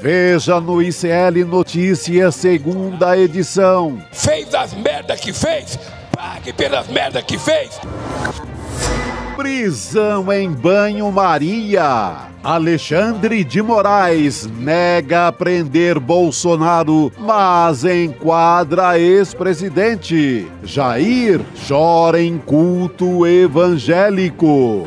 Veja no ICL Notícias, segunda edição. Fez as merdas que fez, pague pelas merdas que fez. Prisão em banho-maria. Alexandre de Moraes nega prender Bolsonaro, mas enquadra ex-presidente. Jair chora em culto evangélico.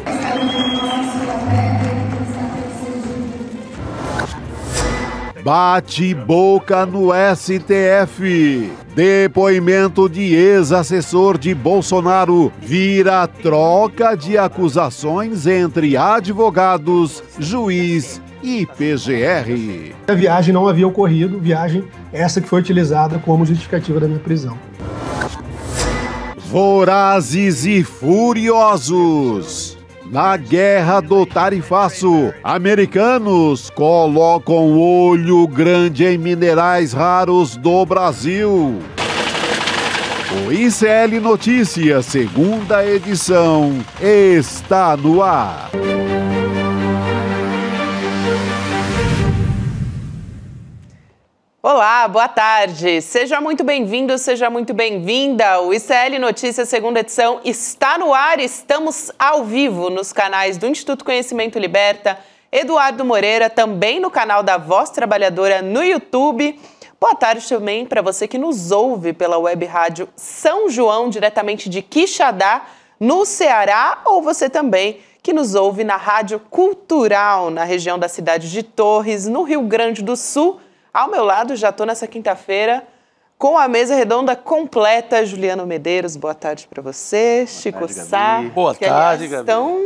Bate-boca no STF. Depoimento de ex-assessor de Bolsonaro vira troca de acusações entre advogados, juiz e PGR. A viagem não havia ocorrido, viagem essa que foi utilizada como justificativa da minha prisão. Vorazes e furiosos. Na guerra do tarifaço, americanos colocam olho grande em minerais raros do Brasil. O ICL Notícias, segunda edição, está no ar. Olá, boa tarde. Seja muito bem-vindo, seja muito bem-vinda. O ICL Notícias, segunda edição, está no ar. Estamos ao vivo nos canais do Instituto Conhecimento Liberta, Eduardo Moreira, também no canal da Voz Trabalhadora no YouTube. Boa tarde também para você que nos ouve pela web rádio São João, diretamente de Quixadá, no Ceará, ou você também que nos ouve na Rádio Cultural, na região da cidade de Torres, no Rio Grande do Sul. Ao meu lado, já estou nessa quinta-feira com a mesa redonda completa. Juliano Medeiros, boa tarde para você. Chico Sá. Boa tarde, Gabi. Estão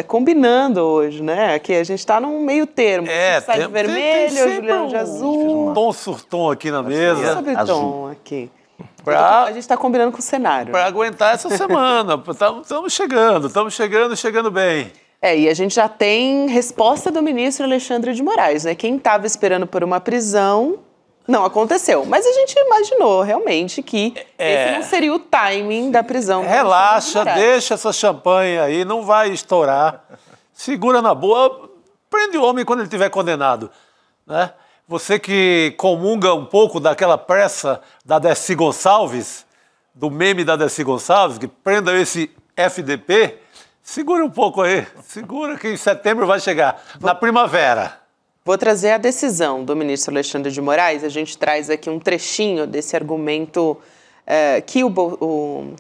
combinando hoje, né? Aqui a gente está num meio termo. Sai de vermelho, Juliano de azul. Um tom surtom aqui na mesa. Sobre tom aqui. A gente está combinando com o cenário. Para aguentar essa semana. Estamos chegando bem. E a gente já tem resposta do ministro Alexandre de Moraes, né? Quem estava esperando por uma prisão não aconteceu. Mas a gente imaginou realmente que esse não seria o timing da prisão. Relaxa, deixa essa champanhe aí, não vai estourar. Segura na boa, prende o homem quando ele estiver condenado, né? Você que comunga um pouco daquela pressa da Dessi Gonçalves, do meme da Dessi Gonçalves, que prenda esse FDP... Segura um pouco aí, segura que em setembro vai chegar, na primavera. Vou trazer a decisão do ministro Alexandre de Moraes. A gente traz aqui um trechinho desse argumento que o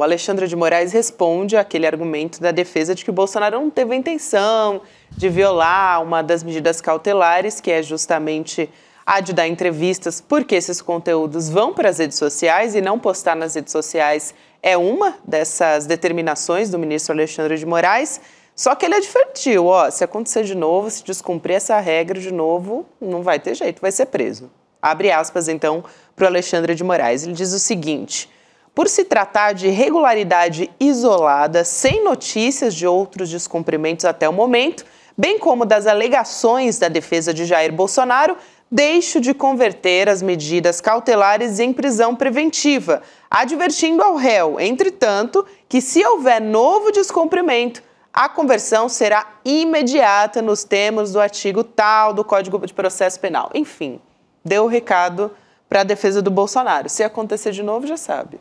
Alexandre de Moraes responde àquele argumento da defesa de que o Bolsonaro não teve a intenção de violar uma das medidas cautelares, que é justamente a de dar entrevistas, porque esses conteúdos vão para as redes sociais e não postar nas redes sociais é uma dessas determinações do ministro Alexandre de Moraes, só que ele advertiu, se acontecer de novo, se descumprir essa regra de novo, não vai ter jeito, vai ser preso. Abre aspas, então, para o Alexandre de Moraes. Ele diz o seguinte: por se tratar de irregularidade isolada, sem notícias de outros descumprimentos até o momento, bem como das alegações da defesa de Jair Bolsonaro, deixo de converter as medidas cautelares em prisão preventiva, advertindo ao réu, entretanto, que se houver novo descumprimento, a conversão será imediata nos termos do artigo tal do Código de Processo Penal. Enfim, deu o recado para a defesa do Bolsonaro. Se acontecer de novo, já sabe.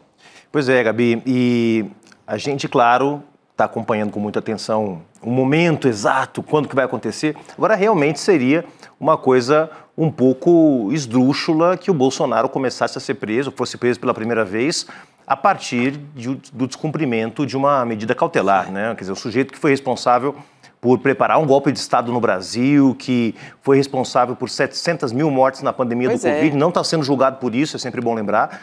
Pois é, Gabi, e a gente, claro, está acompanhando com muita atenção o momento exato, quando que vai acontecer. Agora, realmente seria uma coisa um pouco esdrúxula que o Bolsonaro começasse a ser preso, fosse preso pela primeira vez, a partir do descumprimento de uma medida cautelar, né? Quer dizer, o sujeito que foi responsável por preparar um golpe de Estado no Brasil, que foi responsável por 700 mil mortes na pandemia do Covid, não está sendo julgado por isso, é sempre bom lembrar,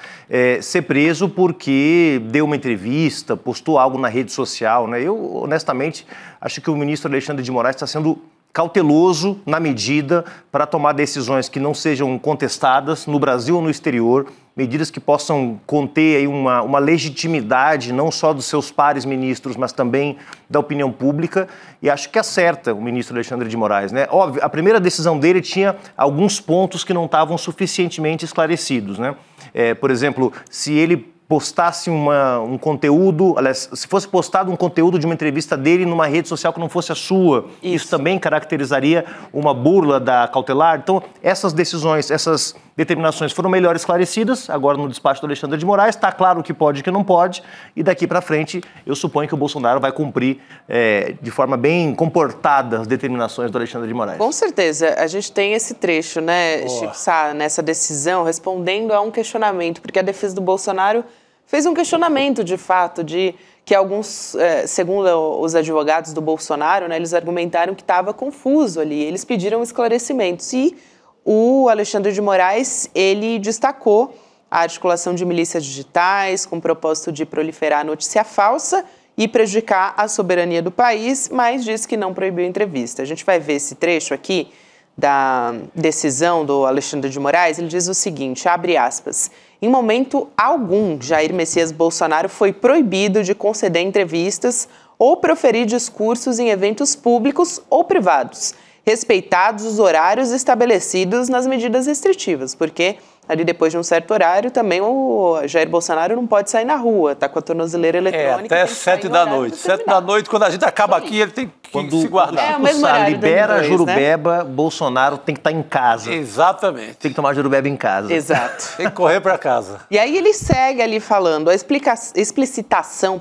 ser preso porque deu uma entrevista, postou algo na rede social, né? Eu, honestamente, acho que o ministro Alexandre de Moraes está sendo cauteloso na medida para tomar decisões que não sejam contestadas no Brasil ou no exterior, medidas que possam conter aí uma legitimidade não só dos seus pares ministros, mas também da opinião pública, e acho que acerta o ministro Alexandre de Moraes, né? Óbvio, a primeira decisão dele tinha alguns pontos que não estavam suficientemente esclarecidos, né? Por exemplo, se ele postasse um conteúdo, aliás, se fosse postado um conteúdo de uma entrevista dele numa rede social que não fosse a sua, isso também caracterizaria uma burla da cautelar? Então, essas decisões, essas determinações foram melhor esclarecidas, agora no despacho do Alexandre de Moraes, está claro o que pode e o que não pode, e daqui para frente eu suponho que o Bolsonaro vai cumprir de forma bem comportada as determinações do Alexandre de Moraes. Com certeza, a gente tem esse trecho, né, Chico Sá, nessa decisão, respondendo a um questionamento, porque a defesa do Bolsonaro fez um questionamento, de fato, de que alguns, segundo os advogados do Bolsonaro, né, eles argumentaram que estava confuso ali, eles pediram esclarecimentos. E o Alexandre de Moraes, ele destacou a articulação de milícias digitais com o propósito de proliferar a notícia falsa e prejudicar a soberania do país, mas disse que não proibiu a entrevista. A gente vai ver esse trecho aqui da decisão do Alexandre de Moraes. Ele diz o seguinte, abre aspas, em momento algum, Jair Messias Bolsonaro foi proibido de conceder entrevistas ou proferir discursos em eventos públicos ou privados, respeitados os horários estabelecidos nas medidas restritivas, porque ali depois de um certo horário também o Jair Bolsonaro não pode sair na rua, tá com a tornozeleira eletrônica. Até 7 da noite. 7 da noite, quando a gente acaba aqui, ele tem que se guardar. É o mesmo horário. Libera a Jurubeba, né? Bolsonaro tem que estar em casa. Exatamente. Tem que tomar Jurubeba em casa. Exato. Tem que correr para casa. E aí ele segue ali falando, a explicitação,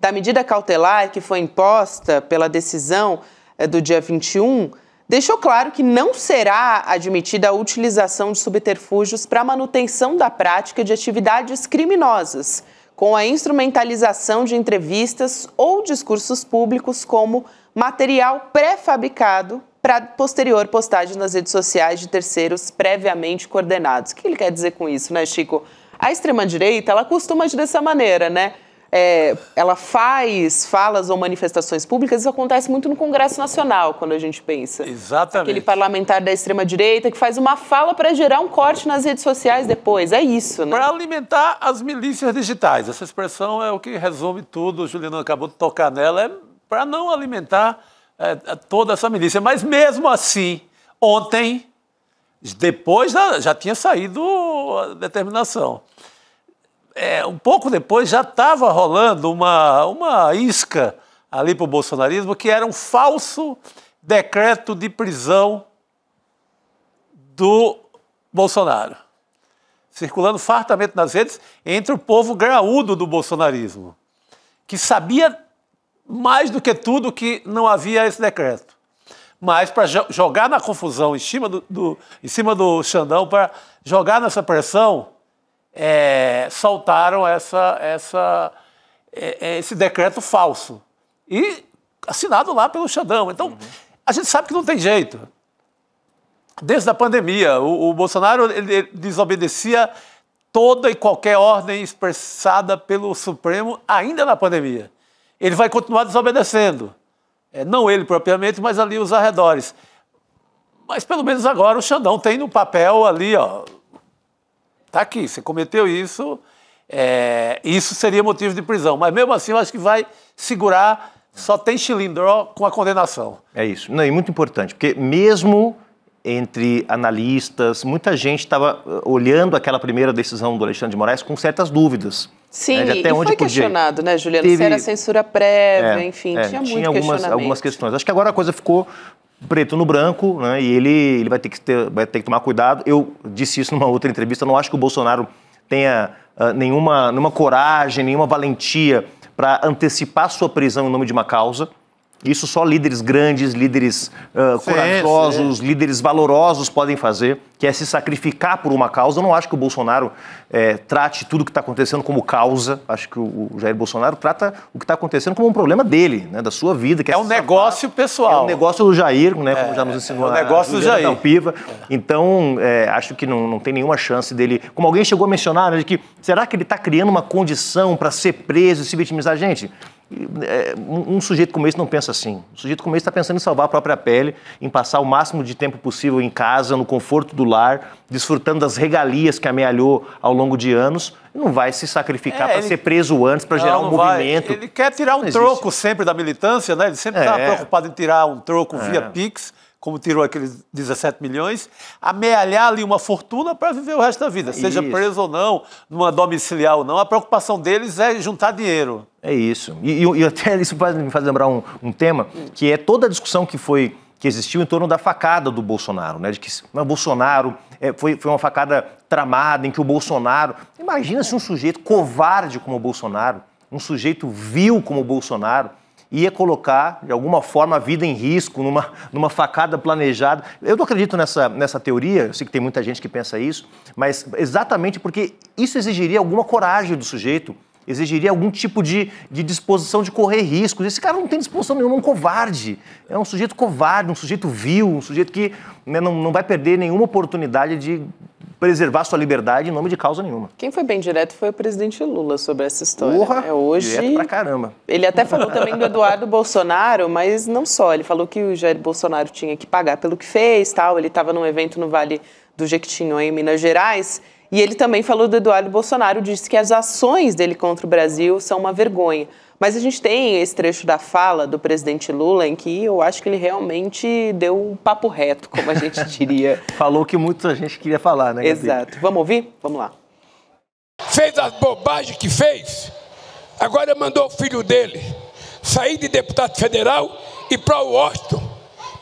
da medida cautelar que foi imposta pela decisão do dia 21, deixou claro que não será admitida a utilização de subterfúgios para a manutenção da prática de atividades criminosas, com a instrumentalização de entrevistas ou discursos públicos como material pré-fabricado para posterior postagem nas redes sociais de terceiros previamente coordenados. O que ele quer dizer com isso, né, Chico? A extrema-direita, ela costuma agir dessa maneira, né? Ela faz falas ou manifestações públicas, isso acontece muito no Congresso Nacional, quando a gente pensa. Exatamente. Aquele parlamentar da extrema-direita que faz uma fala para gerar um corte nas redes sociais depois, é isso, né? Para alimentar as milícias digitais. Essa expressão é o que resume tudo, o Juliano acabou de tocar nela, é para não alimentar toda essa milícia. Mas mesmo assim, ontem, depois já tinha saído a determinação. Um pouco depois já estava rolando uma isca ali para o bolsonarismo, que era um falso decreto de prisão do Bolsonaro, circulando fartamente nas redes entre o povo graúdo do bolsonarismo, que sabia mais do que tudo que não havia esse decreto. Mas para jogar na confusão em cima do Xandão, para jogar nessa pressão, soltaram esse decreto falso e assinado lá pelo Xandão. Então, a gente sabe que não tem jeito. Desde a pandemia, o Bolsonaro ele desobedecia toda e qualquer ordem expressada pelo Supremo ainda na pandemia. Ele vai continuar desobedecendo. Não ele propriamente, mas ali os arredores. Mas pelo menos agora o Xandão tem no papel ali, ó. Tá aqui, você cometeu isso, isso seria motivo de prisão. Mas mesmo assim eu acho que vai segurar, só tem xilindró com a condenação. É isso. Não, e muito importante, porque mesmo entre analistas, muita gente estava olhando aquela primeira decisão do Alexandre de Moraes com certas dúvidas. Sim, de até e onde foi questionado, né, Juliano? Se era censura prévia, enfim, tinha algumas questões. Acho que agora a coisa ficou preto no branco, né, e ele vai ter que tomar cuidado. Eu disse isso numa outra entrevista, não acho que o Bolsonaro tenha nenhuma coragem, nenhuma valentia para antecipar sua prisão em nome de uma causa. Isso só líderes grandes, líderes corajosos, líderes valorosos podem fazer, que é se sacrificar por uma causa. Eu não acho que o Bolsonaro trate tudo o que está acontecendo como causa. Acho que o Jair Bolsonaro trata o que está acontecendo como um problema dele, né, da sua vida. Que é um negócio pessoal. É um negócio do Jair, né, como já nos ensinou o negócio do Jair. Piva. Então, acho que não tem nenhuma chance dele... Como alguém chegou a mencionar, né, de que será que ele está criando uma condição para ser preso e se vitimizar? Gente... Um sujeito como esse não pensa assim. Um sujeito como esse está pensando em salvar a própria pele, em passar o máximo de tempo possível em casa, no conforto do lar, desfrutando das regalias que amealhou ao longo de anos. Não vai se sacrificar para ser preso antes, para gerar um movimento. Ele quer tirar um troco sempre da militância, né? Ele sempre está preocupado em tirar um troco via Pix, como tirou aqueles 17 milhões, amealhar ali uma fortuna para viver o resto da vida, seja preso ou não, numa domiciliar ou não. A preocupação deles é juntar dinheiro. É isso. E até isso me faz lembrar um tema, que é toda a discussão que existiu em torno da facada do Bolsonaro, né? De que o Bolsonaro foi uma facada tramada em que o Bolsonaro... Imagina se um sujeito covarde como o Bolsonaro, um sujeito vil como o Bolsonaro, ia colocar, de alguma forma, a vida em risco numa facada planejada. Eu não acredito nessa teoria, eu sei que tem muita gente que pensa isso, mas exatamente porque isso exigiria alguma coragem do sujeito, exigiria algum tipo de disposição de correr riscos. Esse cara não tem disposição nenhuma, é um covarde. É um sujeito covarde, um sujeito vil, um sujeito que, né, não vai perder nenhuma oportunidade de preservar sua liberdade em nome de causa nenhuma. Quem foi bem direto foi o presidente Lula sobre essa história. Porra, hoje, direto pra caramba. Ele até falou também do Eduardo Bolsonaro, mas não só. Ele falou que o Jair Bolsonaro tinha que pagar pelo que fez, tal. Ele estava num evento no Vale do Jequitinhonha, em Minas Gerais, e ele também falou do Eduardo Bolsonaro, disse que as ações dele contra o Brasil são uma vergonha. Mas a gente tem esse trecho da fala do presidente Lula em que eu acho que ele realmente deu um papo reto, como a gente diria. Falou que muita gente queria falar, né, Gabi? Exato. Vamos ouvir? Vamos lá. Fez as bobagens que fez, agora mandou o filho dele sair de deputado federal e para Washington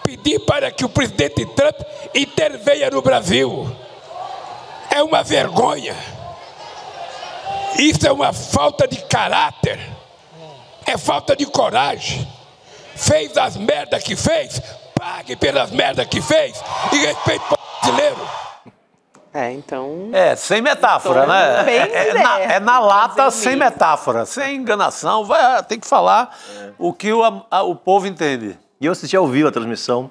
pedir para que o presidente Trump intervenha no Brasil. É uma vergonha. Isso é uma falta de caráter. É falta de coragem. Fez as merdas que fez, pague pelas merdas que fez e respeite o brasileiro. Então... sem metáfora, né? É na lata, sem metáfora, sem enganação. Tem que falar o que o povo entende. E eu assisti ao vivo a transmissão.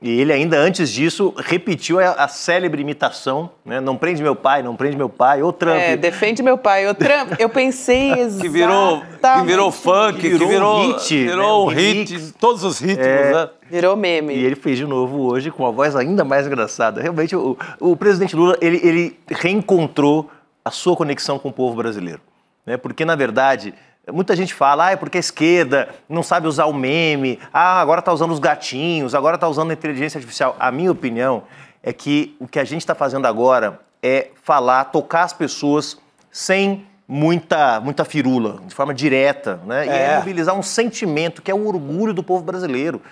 E ele ainda, antes disso, repetiu a célebre imitação, né? Não prende meu pai, não prende meu pai, ô Trump. Defende meu pai, ô Trump. Eu pensei exatamente... Que virou funk, que virou um hit. Virou um hit, todos os ritmos, né? Virou meme. E ele fez de novo hoje com uma voz ainda mais engraçada. Realmente, o presidente Lula, ele reencontrou a sua conexão com o povo brasileiro, né? Porque, na verdade... Muita gente fala, é porque a esquerda não sabe usar o meme, agora está usando os gatinhos, agora está usando a inteligência artificial. A minha opinião é que o que a gente está fazendo agora é tocar as pessoas sem muita firula, de forma direta, né? E é mobilizar um sentimento que é o orgulho do povo brasileiro.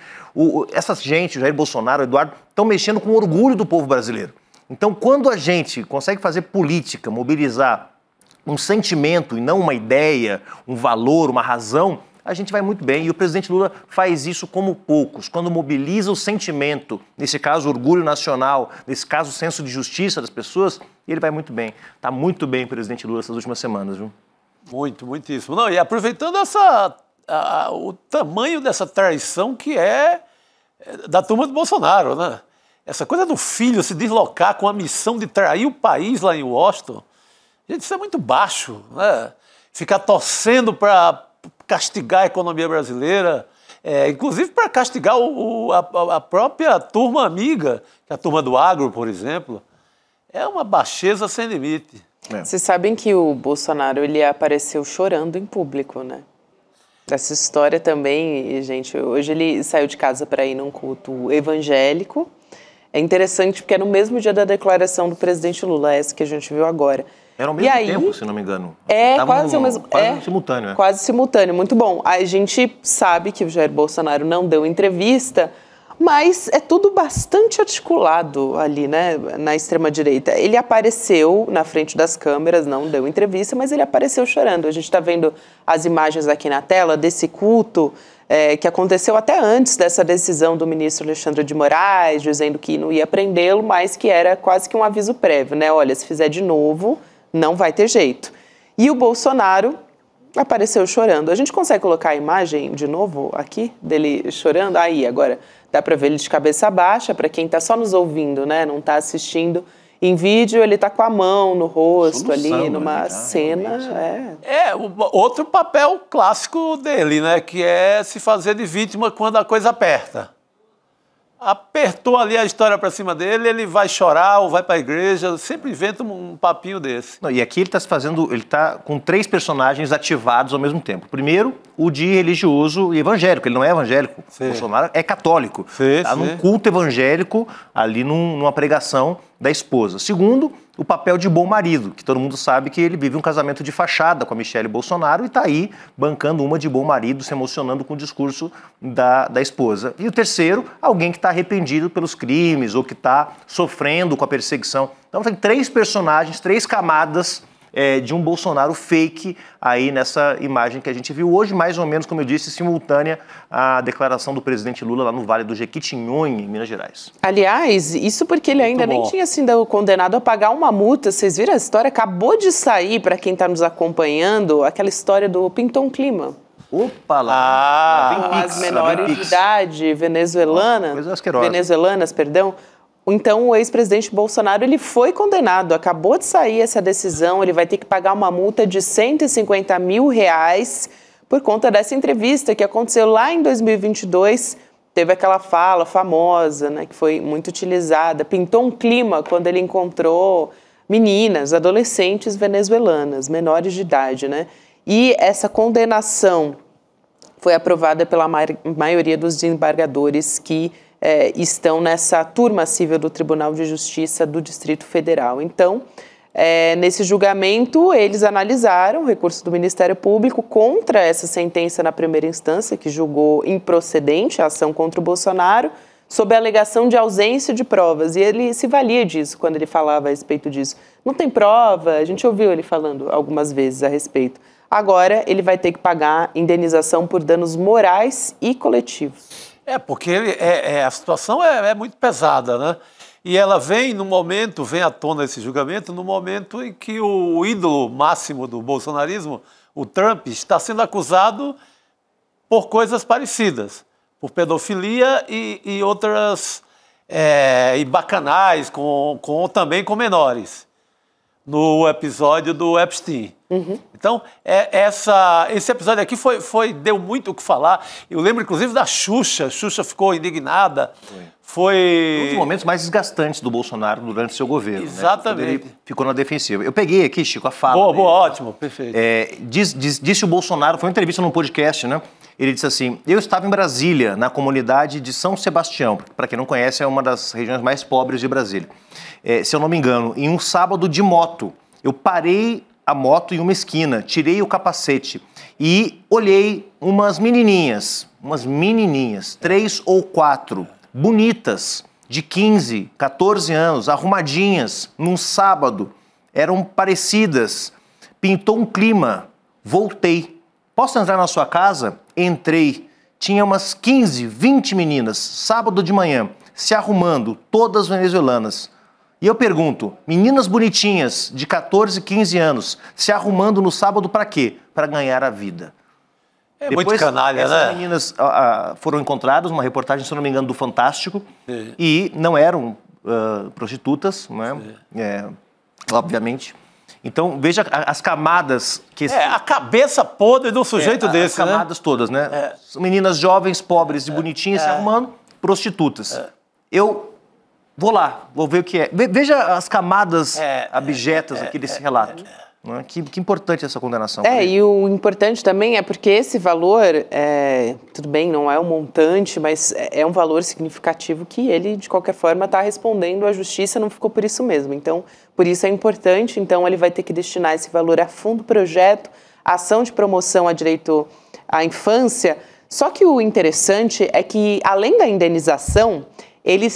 Essa gente, o Jair Bolsonaro, o Eduardo, estão mexendo com o orgulho do povo brasileiro. Então, quando a gente consegue fazer política, mobilizar um sentimento e não uma ideia, um valor, uma razão, a gente vai muito bem. E o presidente Lula faz isso como poucos. Quando mobiliza o sentimento, nesse caso, orgulho nacional, nesse caso, senso de justiça das pessoas, ele vai muito bem. Está muito bem o presidente Lula essas últimas semanas, viu? Muito, muitíssimo. Não, e aproveitando o tamanho dessa traição que é da turma do Bolsonaro, né? Essa coisa do filho se deslocar com a missão de trair o país lá em Washington. Gente, isso é muito baixo, né? Ficar torcendo para castigar a economia brasileira, inclusive para castigar a própria turma amiga, que é a turma do agro, por exemplo. É uma baixeza sem limite. Vocês sabem que o Bolsonaro ele apareceu chorando em público, né? Essa história também, gente, hoje ele saiu de casa para ir num culto evangélico. É interessante porque é no mesmo dia da declaração do presidente Lula, essa que a gente viu agora. Era ao mesmo tempo, se não me engano. Quase o mesmo. Quase simultâneo. Quase simultâneo, muito bom. A gente sabe que o Jair Bolsonaro não deu entrevista, mas é tudo bastante articulado ali, né, na extrema-direita. Ele apareceu na frente das câmeras, não deu entrevista, mas ele apareceu chorando. A gente está vendo as imagens aqui na tela desse culto que aconteceu até antes dessa decisão do ministro Alexandre de Moraes, dizendo que não ia prendê-lo, mas que era quase que um aviso prévio, né? Olha, se fizer de novo, não vai ter jeito. E o Bolsonaro apareceu chorando. A gente consegue colocar a imagem de novo aqui, dele chorando? Aí, agora dá para ver ele de cabeça baixa, para quem está só nos ouvindo, né? Não está assistindo. Em vídeo, ele está com a mão no rosto ali, numa cena. Outro papel clássico dele, né? Que é se fazer de vítima quando a coisa aperta. apertou ali a história para cima dele, ele vai chorar ou vai para a igreja, sempre inventa um papinho desse. Não, e aqui ele está com 3 personagens ativados ao mesmo tempo. Primeiro, o de religioso e evangélico. Ele não é evangélico, o Bolsonaro é católico. Está num culto evangélico, ali numa pregação da esposa. Segundo, o papel de bom marido, que todo mundo sabe que ele vive um casamento de fachada com a Michelle Bolsonaro e está aí bancando uma de bom marido, se emocionando com o discurso da esposa. E o terceiro, alguém que está arrependido pelos crimes ou que está sofrendo com a perseguição. Então tem 3 personagens, 3 camadas de um Bolsonaro fake aí nessa imagem que a gente viu hoje, mais ou menos, como eu disse, simultânea à declaração do presidente Lula lá no Vale do Jequitinhonha, em Minas Gerais. Aliás, isso porque ele ainda nem tinha sido condenado a pagar uma multa. Vocês viram a história? Acabou de sair, para quem está nos acompanhando, aquela história do pintou um clima. Opa lá! As menores de idade venezuelanas, perdão. Então, o ex-presidente Bolsonaro, ele foi condenado, acabou de sair essa decisão, ele vai ter que pagar uma multa de R$150 mil por conta dessa entrevista que aconteceu lá em 2022, teve aquela fala famosa, né, que foi muito utilizada, pintou um clima quando ele encontrou meninas, adolescentes venezuelanas, menores de idade, né, e essa condenação foi aprovada pela maioria dos desembargadores que estão nessa turma civil do Tribunal de Justiça do Distrito Federal. Então, nesse julgamento, eles analisaram o recurso do Ministério Público contra essa sentença na primeira instância, que julgou improcedente a ação contra o Bolsonaro, sob a alegação de ausência de provas. E ele se valia disso quando ele falava a respeito disso. Não tem prova, a gente ouviu ele falando algumas vezes a respeito. Agora, ele vai ter que pagar indenização por danos morais e coletivos. Porque a situação é muito pesada, né? E ela vem à tona esse julgamento, no momento em que o ídolo máximo do bolsonarismo, o Trump, está sendo acusado por coisas parecidas, por pedofilia e outras, e bacanais, também com menores, no episódio do Epstein. Então, esse episódio aqui deu muito o que falar. Eu lembro, inclusive, da Xuxa. Xuxa ficou indignada. Foi um dos momentos mais desgastantes do Bolsonaro durante seu governo. Exatamente. Né? Ele ficou na defensiva. Eu peguei aqui, Chico, a fala. Boa, ótimo, perfeito. Disse o Bolsonaro, foi uma entrevista num podcast, né? Ele disse assim: eu estava em Brasília, na comunidade de São Sebastião. Para quem não conhece, é uma das regiões mais pobres de Brasília. Se eu não me engano, em um sábado de moto, eu parei a moto em uma esquina, tirei o capacete e olhei umas menininhas, 3 ou 4, bonitas, de 15, 14 anos, arrumadinhas, num sábado, eram parecidas, pintou um clima, voltei. Posso entrar na sua casa? Entrei, tinha umas 15, 20 meninas, sábado de manhã, se arrumando, todas venezuelanas. E eu pergunto, meninas bonitinhas, de 14, 15 anos, se arrumando no sábado para quê? Para ganhar a vida. Depois, muito canalha, essas meninas foram encontradas, uma reportagem, se não me engano, do Fantástico, e não eram prostitutas, né? Obviamente. Então, veja as camadas que... a cabeça podre de um sujeito desse, as camadas todas, né? Meninas jovens, pobres e bonitinhas se arrumando, prostitutas. Eu vou lá, vou ver o que é. Veja as camadas abjetas aqui desse relato. Que importante essa condenação. E o importante também é porque esse valor, tudo bem, não é um montante, mas é um valor significativo que ele, de qualquer forma, está respondendo à justiça, não ficou por isso mesmo. Então, por isso é importante, então ele vai ter que destinar esse valor a fundo projeto, ação de promoção a direito à infância. Só que o interessante é que, além da indenização, ele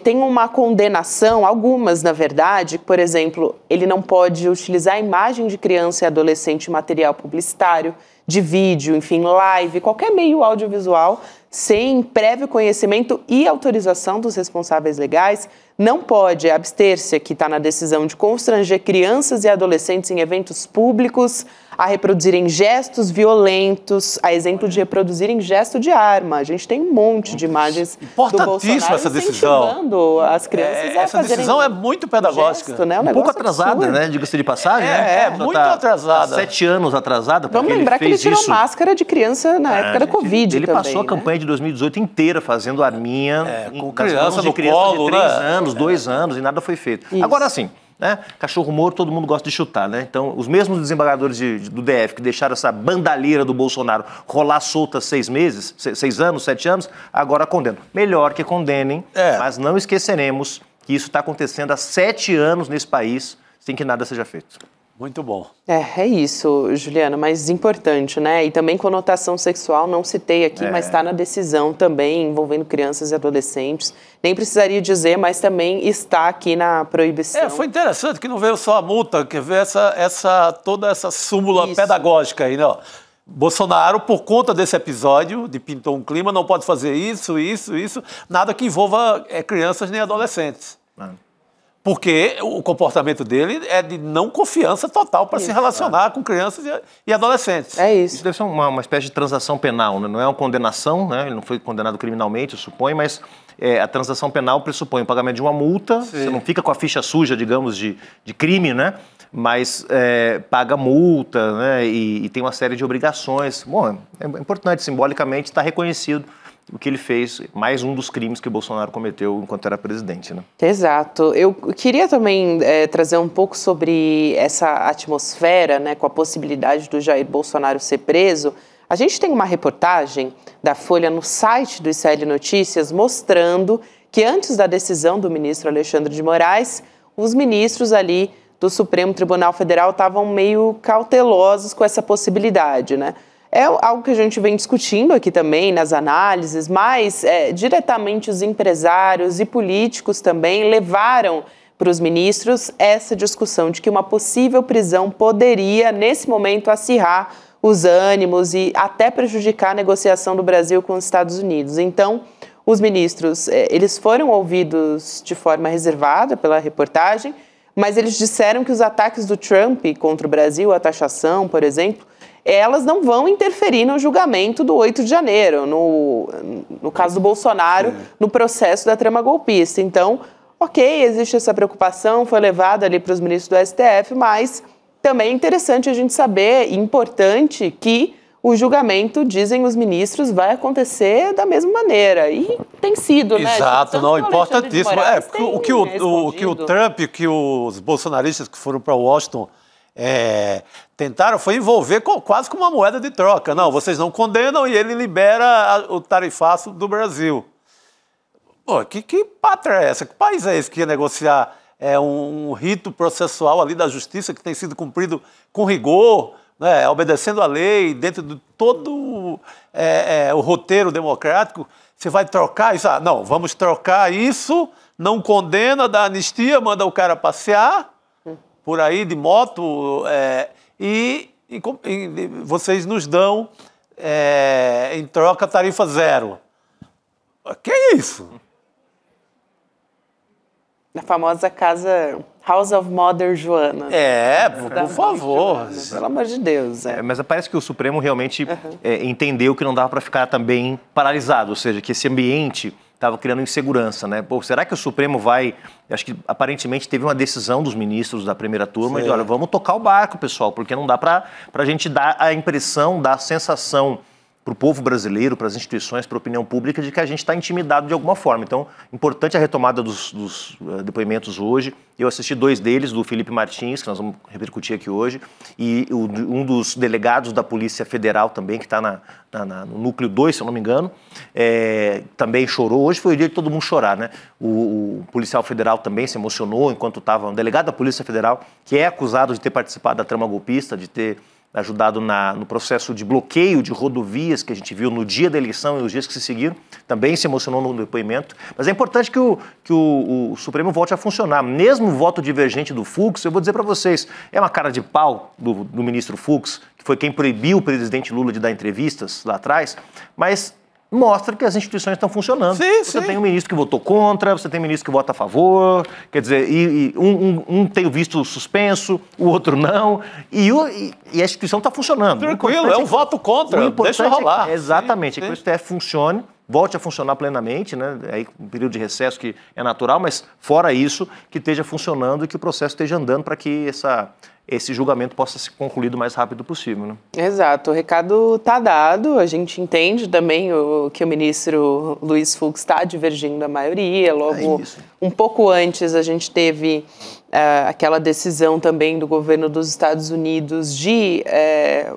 tem uma condenação, algumas na verdade, por exemplo, ele não pode utilizar a imagem de criança e adolescente em material publicitário, de vídeo, enfim, live, qualquer meio audiovisual, sem prévio conhecimento e autorização dos responsáveis legais, não pode abster-se, que está na decisão, de constranger crianças e adolescentes em eventos públicos a reproduzirem gestos violentos, a exemplo de reproduzirem gesto de arma. A gente tem um monte de imagens do Bolsonaro essa decisão. Incentivando as crianças a essa decisão é muito pedagógica. Gesto, né? Um pouco atrasada, né? Diga-se de passagem. Muito atrasada. 7 anos atrasada. Vamos lembrar que ele tirou máscara de criança na época da Covid. Ele também, passou a campanha de 2018 inteira fazendo arminha com criança no criança colo, de 3 né? anos, 2 anos, e nada foi feito. Isso. Agora sim, né? Cachorro morto, todo mundo gosta de chutar, né? Então, os mesmos desembargadores do DF que deixaram essa bandalheira do Bolsonaro rolar solta 6 meses, 6 anos, 7 anos, agora condenam. Melhor que condenem, mas não esqueceremos que isso está acontecendo há 7 anos nesse país, sem que nada seja feito. Muito bom. É isso, Juliana, mas importante, né? E também conotação sexual, não citei aqui, mas está na decisão também, envolvendo crianças e adolescentes. Nem precisaria dizer, mas também está aqui na proibição. Foi interessante que não veio só a multa, que veio toda essa súmula pedagógica aí, né? Bolsonaro, por conta desse episódio de pintou um clima, não pode fazer isso, nada que envolva crianças nem adolescentes. Porque o comportamento dele é de não confiança total para se relacionar com crianças e adolescentes. É isso. Isso deve ser uma espécie de transação penal, né? Não é uma condenação, né? Ele não foi condenado criminalmente, eu suponho, mas a transação penal pressupõe o pagamento de uma multa. Sim. Você não fica com a ficha suja, digamos, de crime, né? Mas paga multa, né? E tem uma série de obrigações. Bom, é importante, simbolicamente, estar reconhecido o que ele fez, mais um dos crimes que o Bolsonaro cometeu enquanto era presidente, né? Exato. Eu queria também trazer um pouco sobre essa atmosfera, né, com a possibilidade do Jair Bolsonaro ser preso. A gente tem uma reportagem da Folha no site do ICL Notícias mostrando que antes da decisão do ministro Alexandre de Moraes, os ministros ali do Supremo Tribunal Federal estavam meio cautelosos com essa possibilidade, né? É algo que a gente vem discutindo aqui também nas análises, mas diretamente os empresários e políticos também levaram para os ministros essa discussão de que uma possível prisão poderia, nesse momento, acirrar os ânimos e até prejudicar a negociação do Brasil com os Estados Unidos. Então, os ministros, eles foram ouvidos de forma reservada pela reportagem, mas eles disseram que os ataques do Trump contra o Brasil, a taxação, por exemplo, elas não vão interferir no julgamento do 8 de janeiro, no caso do Bolsonaro, no processo da trama golpista. Então, ok, existe essa preocupação, foi levada ali para os ministros do STF, mas também é interessante a gente saber, importante, que o julgamento, dizem os ministros, vai acontecer da mesma maneira. E tem sido, né? Exato, não, importantíssimo. O que o Trump, que os bolsonaristas que foram para Washington tentaram foi envolver quase como uma moeda de troca. Não, vocês não condenam e ele libera o tarifaço do Brasil. Pô, que pátria é essa? Que país é esse que ia negociar um rito processual ali da justiça que tem sido cumprido com rigor, né, obedecendo a lei, dentro de todo o roteiro democrático? Você vai trocar isso? Não, vamos trocar isso, não condena, dá anistia, manda o cara passear por aí de moto e vocês nos dão em troca tarifa zero. Que é isso? Na famosa casa House of Mother Joana. Por favor. Joana, pelo amor de Deus. Mas parece que o Supremo realmente entendeu que não dava para ficar também paralisado, ou seja, que esse ambiente estava criando insegurança, né? Pô, será que o Supremo vai... Acho que aparentemente teve uma decisão dos ministros da primeira turma de, olha, vamos tocar o barco, pessoal, porque não dá para a gente dar a impressão, dar a sensação para o povo brasileiro, para as instituições, para a opinião pública, de que a gente está intimidado de alguma forma. Então, importante a retomada dos depoimentos hoje. Eu assisti 2 deles, do Felipe Martins, que nós vamos repercutir aqui hoje, e um dos delegados da Polícia Federal também, que está no núcleo 2, se eu não me engano, também chorou. Hoje foi o dia de todo mundo chorar, né? O policial federal também se emocionou enquanto estava... Um delegado da Polícia Federal, que é acusado de ter participado da trama golpista, de ter ajudado no processo de bloqueio de rodovias que a gente viu no dia da eleição e os dias que se seguiram, também se emocionou no depoimento. Mas é importante que o Supremo volte a funcionar. Mesmo o voto divergente do Fux, eu vou dizer para vocês, é uma cara de pau do ministro Fux, que foi quem proibiu o presidente Lula de dar entrevistas lá atrás, mas mostra que as instituições estão funcionando. Sim, você sim. tem um ministro que votou contra, você tem um ministro que vota a favor, quer dizer, um tem o visto suspenso, o outro não, e a instituição está funcionando. Tranquilo, é um voto contra, deixa rolar. Exatamente, é que o STF funcione, volte a funcionar plenamente, né? Aí um período de recesso que é natural, mas fora isso, que esteja funcionando e que o processo esteja andando para que esse julgamento possa ser concluído o mais rápido possível, né? Exato, o recado está dado, a gente entende também que o ministro Luiz Fux está divergindo da maioria, logo um pouco antes a gente teve aquela decisão também do governo dos Estados Unidos de,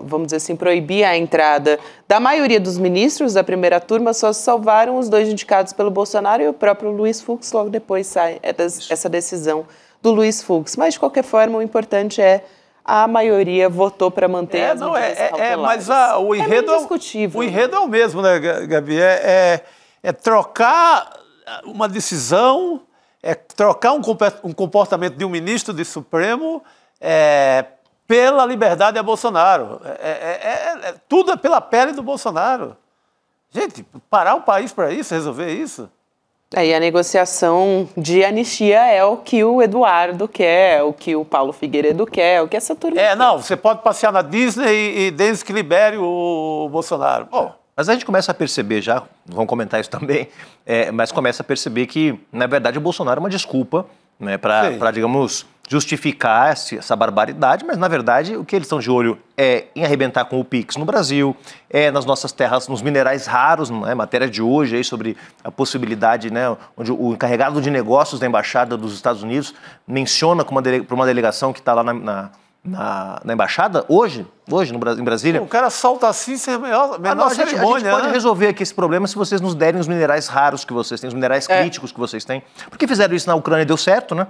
vamos dizer assim, proibir a entrada da maioria dos ministros da primeira turma, só se salvaram os 2 indicados pelo Bolsonaro e o próprio Luiz Fux, logo depois sai essa decisão do Luiz Fux. Mas, de qualquer forma, o importante é a maioria votou para manter as medidas cautelares. Mas o enredo é o mesmo, né, Gabi? É trocar uma decisão, é trocar um comportamento de um ministro do Supremo pela liberdade a Bolsonaro. Tudo é pela pele do Bolsonaro. Gente, parar o país para isso, resolver isso? E a negociação de anistia é o que o Eduardo quer, o que o Paulo Figueiredo quer, o que essa turma quer. Não, você pode passear na Disney e desde que libere o Bolsonaro. Mas a gente começa a perceber já, vamos comentar isso também, mas começa a perceber que, na verdade, o Bolsonaro é uma desculpa, né, para, digamos, justificar essa barbaridade, mas, na verdade, o que eles estão de olho é em arrebentar com o PIX no Brasil, nas nossas terras, nos minerais raros, matéria de hoje aí sobre a possibilidade, né, onde o encarregado de negócios da Embaixada dos Estados Unidos menciona para uma delegação que está lá na Embaixada, hoje em Brasília. O cara solta assim sem a menor cerimônia. A gente pode resolver aqui esse problema se vocês nos derem os minerais raros que vocês têm, os minerais críticos que vocês têm. Porque fizeram isso na Ucrânia e deu certo, né?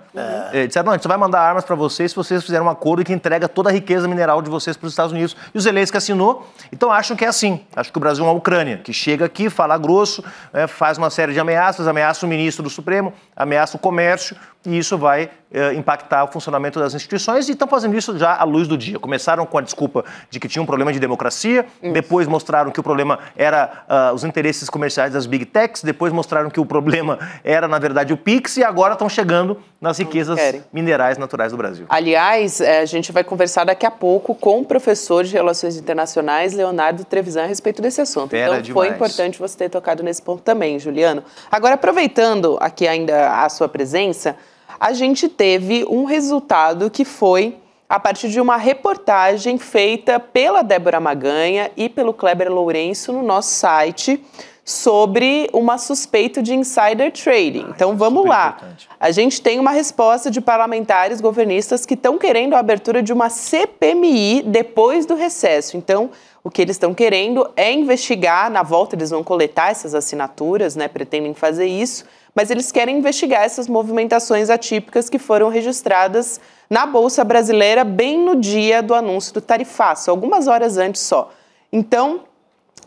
Disseram, não, a gente vai mandar armas para vocês se vocês fizerem um acordo que entrega toda a riqueza mineral de vocês para os Estados Unidos. E o Zelensky assinou, então acham que é assim. Acham que o Brasil é uma Ucrânia, que chega aqui, fala grosso, faz uma série de ameaças, ameaça o ministro do Supremo, ameaça o comércio, e isso vai impactar o funcionamento das instituições, e estão fazendo isso já à luz do dia. Começaram com a desculpa de que tinha um problema de democracia, depois mostraram que o problema era os interesses comerciais das Big Techs, depois mostraram que o problema era, na verdade, o PIX, e agora estão chegando nas riquezas minerais naturais do Brasil. Aliás, a gente vai conversar daqui a pouco com o professor de Relações Internacionais, Leonardo Trevisan, a respeito desse assunto. Então, foi importante você ter tocado nesse ponto também, Juliano. Agora, aproveitando aqui ainda a sua presença, a gente teve um resultado que foi a partir de uma reportagem feita pela Débora Maganha e pelo Kleber Lourenço no nosso site sobre uma suspeita de insider trading. Então, vamos lá. A gente tem uma resposta de parlamentares governistas que estão querendo a abertura de uma CPMI depois do recesso. Então, o que eles estão querendo é investigar, na volta eles vão coletar essas assinaturas, né, pretendem fazer isso, mas eles querem investigar essas movimentações atípicas que foram registradas na Bolsa Brasileira bem no dia do anúncio do tarifaço, algumas horas antes só. Então,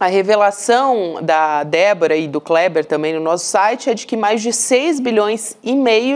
a revelação da Débora e do Kleber também no nosso site é de que mais de 6,5 bilhões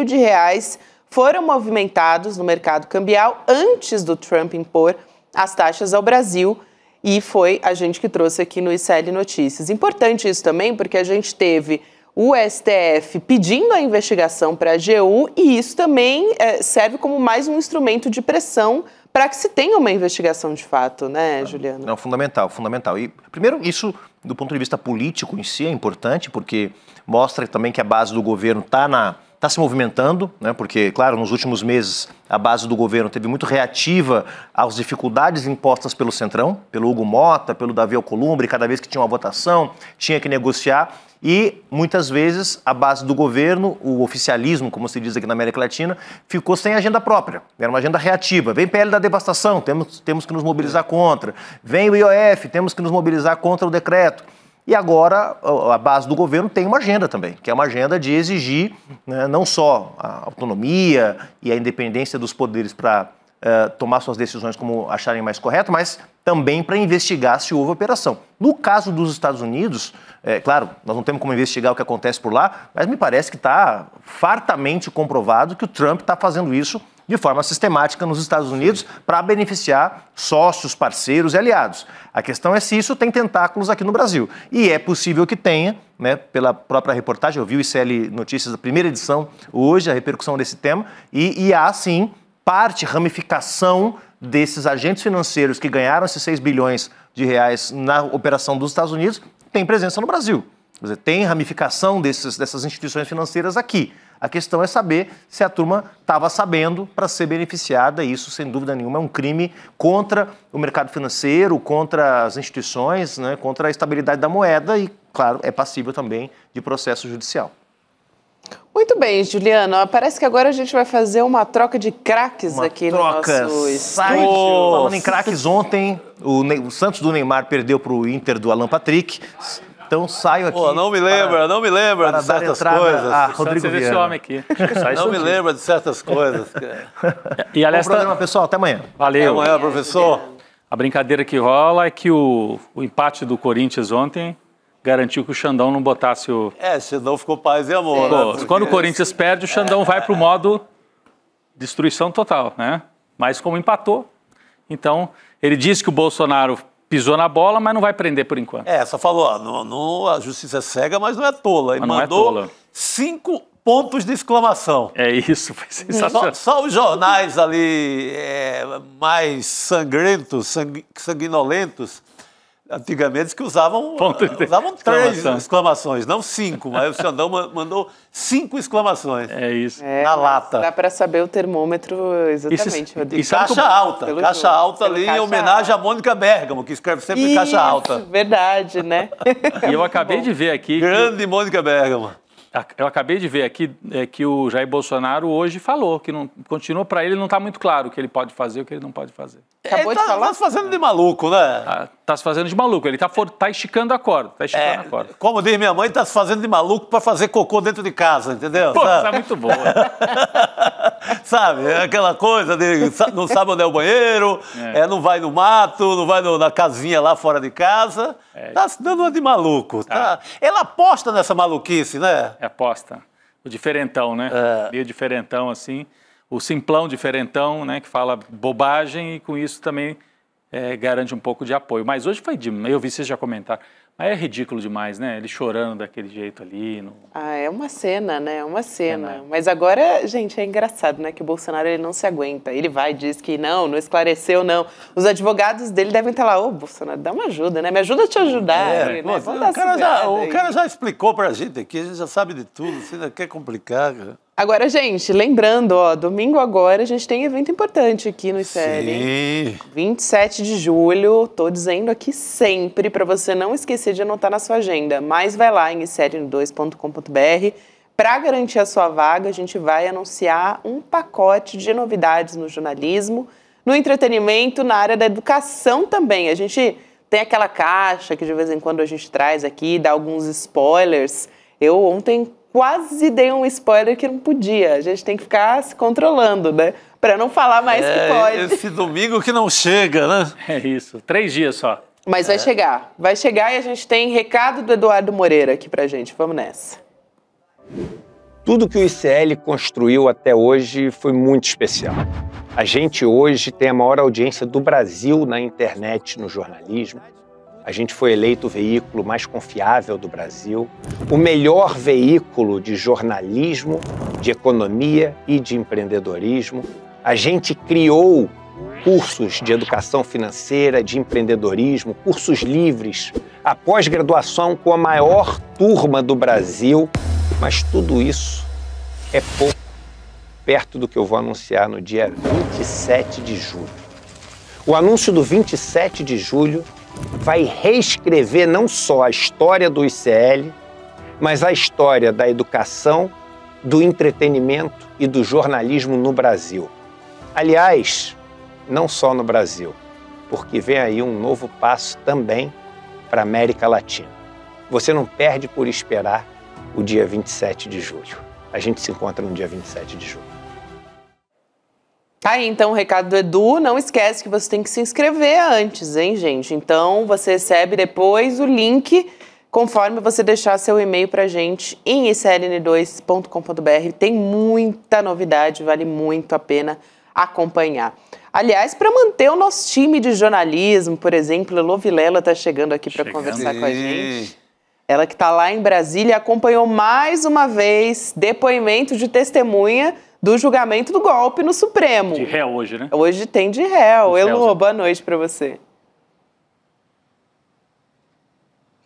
de reais foram movimentados no mercado cambial antes do Trump impor as taxas ao Brasil, e foi a gente que trouxe aqui no ICL Notícias. Importante isso também, porque a gente teve o STF pedindo a investigação para a AGU, e isso também serve como mais um instrumento de pressão para que se tenha uma investigação de fato, né, Juliano? Não, fundamental. E, primeiro, isso, do ponto de vista político em si, é importante, porque mostra também que a base do governo está se movimentando, né? Porque, claro, nos últimos meses a base do governo teve muito reativa às dificuldades impostas pelo Centrão, pelo Hugo Mota, pelo Davi Alcolumbre, cada vez que tinha uma votação, tinha que negociar, e muitas vezes a base do governo, o oficialismo, como se diz aqui na América Latina, ficou sem agenda própria, era uma agenda reativa. Vem PL da devastação, temos que nos mobilizar contra. Vem o IOF, temos que nos mobilizar contra o decreto. E agora a base do governo tem uma agenda também, que é uma agenda de exigir, né, não só a autonomia e a independência dos poderes para tomar suas decisões como acharem mais correto, mas também para investigar se houve operação. No caso dos Estados Unidos, claro, nós não temos como investigar o que acontece por lá, mas me parece que está fartamente comprovado que o Trump está fazendo isso de forma sistemática nos Estados Unidos para beneficiar sócios, parceiros e aliados. A questão é se isso tem tentáculos aqui no Brasil. E é possível que tenha, né, pela própria reportagem, eu vi o ICL Notícias da primeira edição hoje, a repercussão desse tema, e há sim ramificação desses agentes financeiros que ganharam esses 6 bilhões de reais na operação dos Estados Unidos, tem presença no Brasil. Quer dizer, tem ramificação dessas instituições financeiras aqui. A questão é saber se a turma estava sabendo para ser beneficiada, e isso, sem dúvida nenhuma, é um crime contra o mercado financeiro, contra as instituições, né, contra a estabilidade da moeda e, claro, é passível também de processo judicial. Muito bem, Juliano. Parece que agora a gente vai fazer uma troca de craques aqui no nosso estúdio. Falando em craques, ontem o Santos do Neymar perdeu para o Inter do Alan Patrick. Então saio aqui. Pô, não me lembra de certas coisas. Rodrigo Vieira. Esse homem aqui. Não me lembra de certas coisas. E aliás, bom programa, pessoal. Até amanhã. Valeu. Até amanhã, professor. A brincadeira que rola é que o empate do Corinthians ontem garantiu que o Xandão não botasse o... Xandão ficou paz e amor. Pô, né? quando o Corinthians perde, o Xandão vai para o modo destruição total, né? Mas como empatou, então ele disse que o Bolsonaro pisou na bola, mas não vai prender por enquanto. Só falou, a justiça é cega, mas não é tola. E Mas não é mandou tola. 5 pontos de exclamação. É isso, foi sensacional. Só os jornais ali mais sangrentos, sanguinolentos, antigamente, que usavam 3 exclamações, não 5, mas o Xandão mandou 5 exclamações. É isso. Na lata. Dá para saber o termômetro exatamente, Rodrigo. E caixa alta ali, em homenagem a Mônica Bergamo, que escreve sempre caixa alta. Verdade, né? E eu acabei de ver aqui... Grande Mônica Bergamo. Eu acabei de ver aqui que o Jair Bolsonaro hoje falou que não, continua para ele, não está muito claro o que ele pode fazer e o que ele não pode fazer. Acabou de falar? Tá se fazendo de maluco, né? Tá se fazendo de maluco, ele tá esticando a corda, a corda. Como diz minha mãe, tá se fazendo de maluco para fazer cocô dentro de casa, entendeu? Pô, tá muito boa. Sabe, aquela coisa de não sabe onde é o banheiro, não vai no mato, não vai na casinha lá fora de casa. Tá se dando uma de maluco. Tá. Ela aposta nessa maluquice, né? É aposta. O diferentão, né? Meio diferentão, assim. O simplão diferentão, né? Que fala bobagem e com isso também garante um pouco de apoio. Mas hoje foi eu vi vocês já comentaram. Mas é ridículo demais, né? Ele chorando daquele jeito ali. É uma cena, né? É uma cena. Mas agora, gente, é engraçado, né? Que o Bolsonaro ele não se aguenta. Ele vai e diz que não esclareceu, não. Os advogados dele devem estar lá, Bolsonaro, dá uma ajuda, né? Me ajuda a te ajudar. Né? O cara já explicou pra gente aqui, a gente já sabe de tudo, você ainda quer complicar, cara. Agora, gente, lembrando, domingo agora a gente tem evento importante aqui no ICL. Sim. 27 de julho, tô dizendo aqui sempre para você não esquecer de anotar na sua agenda, mas vai lá em icl2.com.br. Para garantir a sua vaga, a gente vai anunciar um pacote de novidades no jornalismo, no entretenimento, na área da educação também. A gente tem aquela caixa que de vez em quando a gente traz aqui, dá alguns spoilers. Eu ontem quase dei um spoiler que não podia. A gente tem que ficar se controlando, né? Para não falar mais que pode. Esse domingo que não chega, né? É isso, 3 dias só. Mas vai chegar e a gente tem recado do Eduardo Moreira aqui pra gente. Vamos nessa. Tudo que o ICL construiu até hoje foi muito especial. A gente hoje tem a maior audiência do Brasil na internet, no jornalismo. A gente foi eleito o veículo mais confiável do Brasil, o melhor veículo de jornalismo, de economia e de empreendedorismo. A gente criou cursos de educação financeira, de empreendedorismo, cursos livres, a pós-graduação com a maior turma do Brasil. Mas tudo isso é pouco perto do que eu vou anunciar no dia 27 de julho. O anúncio do 27 de julho vai reescrever não só a história do ICL, mas a história da educação, do entretenimento e do jornalismo no Brasil. Aliás, não só no Brasil, porque vem aí um novo passo também para a América Latina. Você não perde por esperar o dia 27 de julho. A gente se encontra no dia 27 de julho. Tá aí, então, o recado do Edu. Não esquece que você tem que se inscrever antes, hein, gente? Então, você recebe depois o link conforme você deixar seu e-mail pra gente em icln2.com.br. Tem muita novidade, vale muito a pena acompanhar. Aliás, para manter o nosso time de jornalismo, por exemplo, Elô Vilela está chegando aqui para conversar com a gente. Ela que está lá em Brasília acompanhou mais uma vez depoimento de testemunha do julgamento do golpe no Supremo. De réu hoje, né? Hoje tem de réu. Elô, boa noite para você.